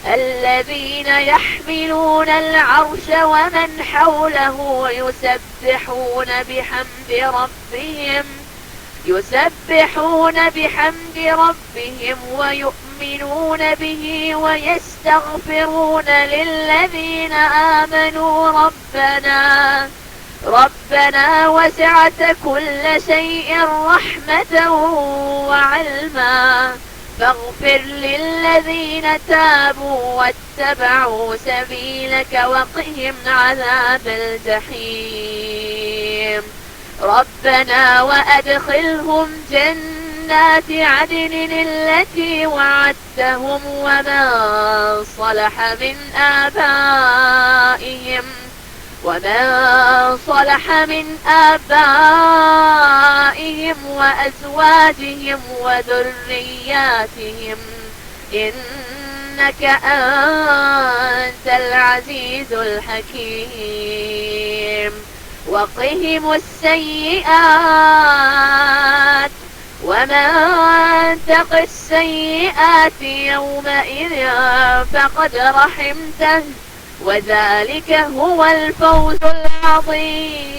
الذين يحملون العرش ومن حوله يسبحون بحمد ربهم ويؤمنون به ويستغفرون للذين آمنوا ربنا وسعت كل شيء رحمة وعلما فاغفر للذين تابوا واتبعوا سبيلك وقهم عذاب الجحيم ربنا وأدخلهم جنات عدن التي وعدتهم ومن صلح من آبائهم وأزواجهم وذرياتهم إنك أنت العزيز الحكيم وقهم السيئات ومن تق السيئات يومئذ فقد رحمته وذلك هو الفوز العظيم.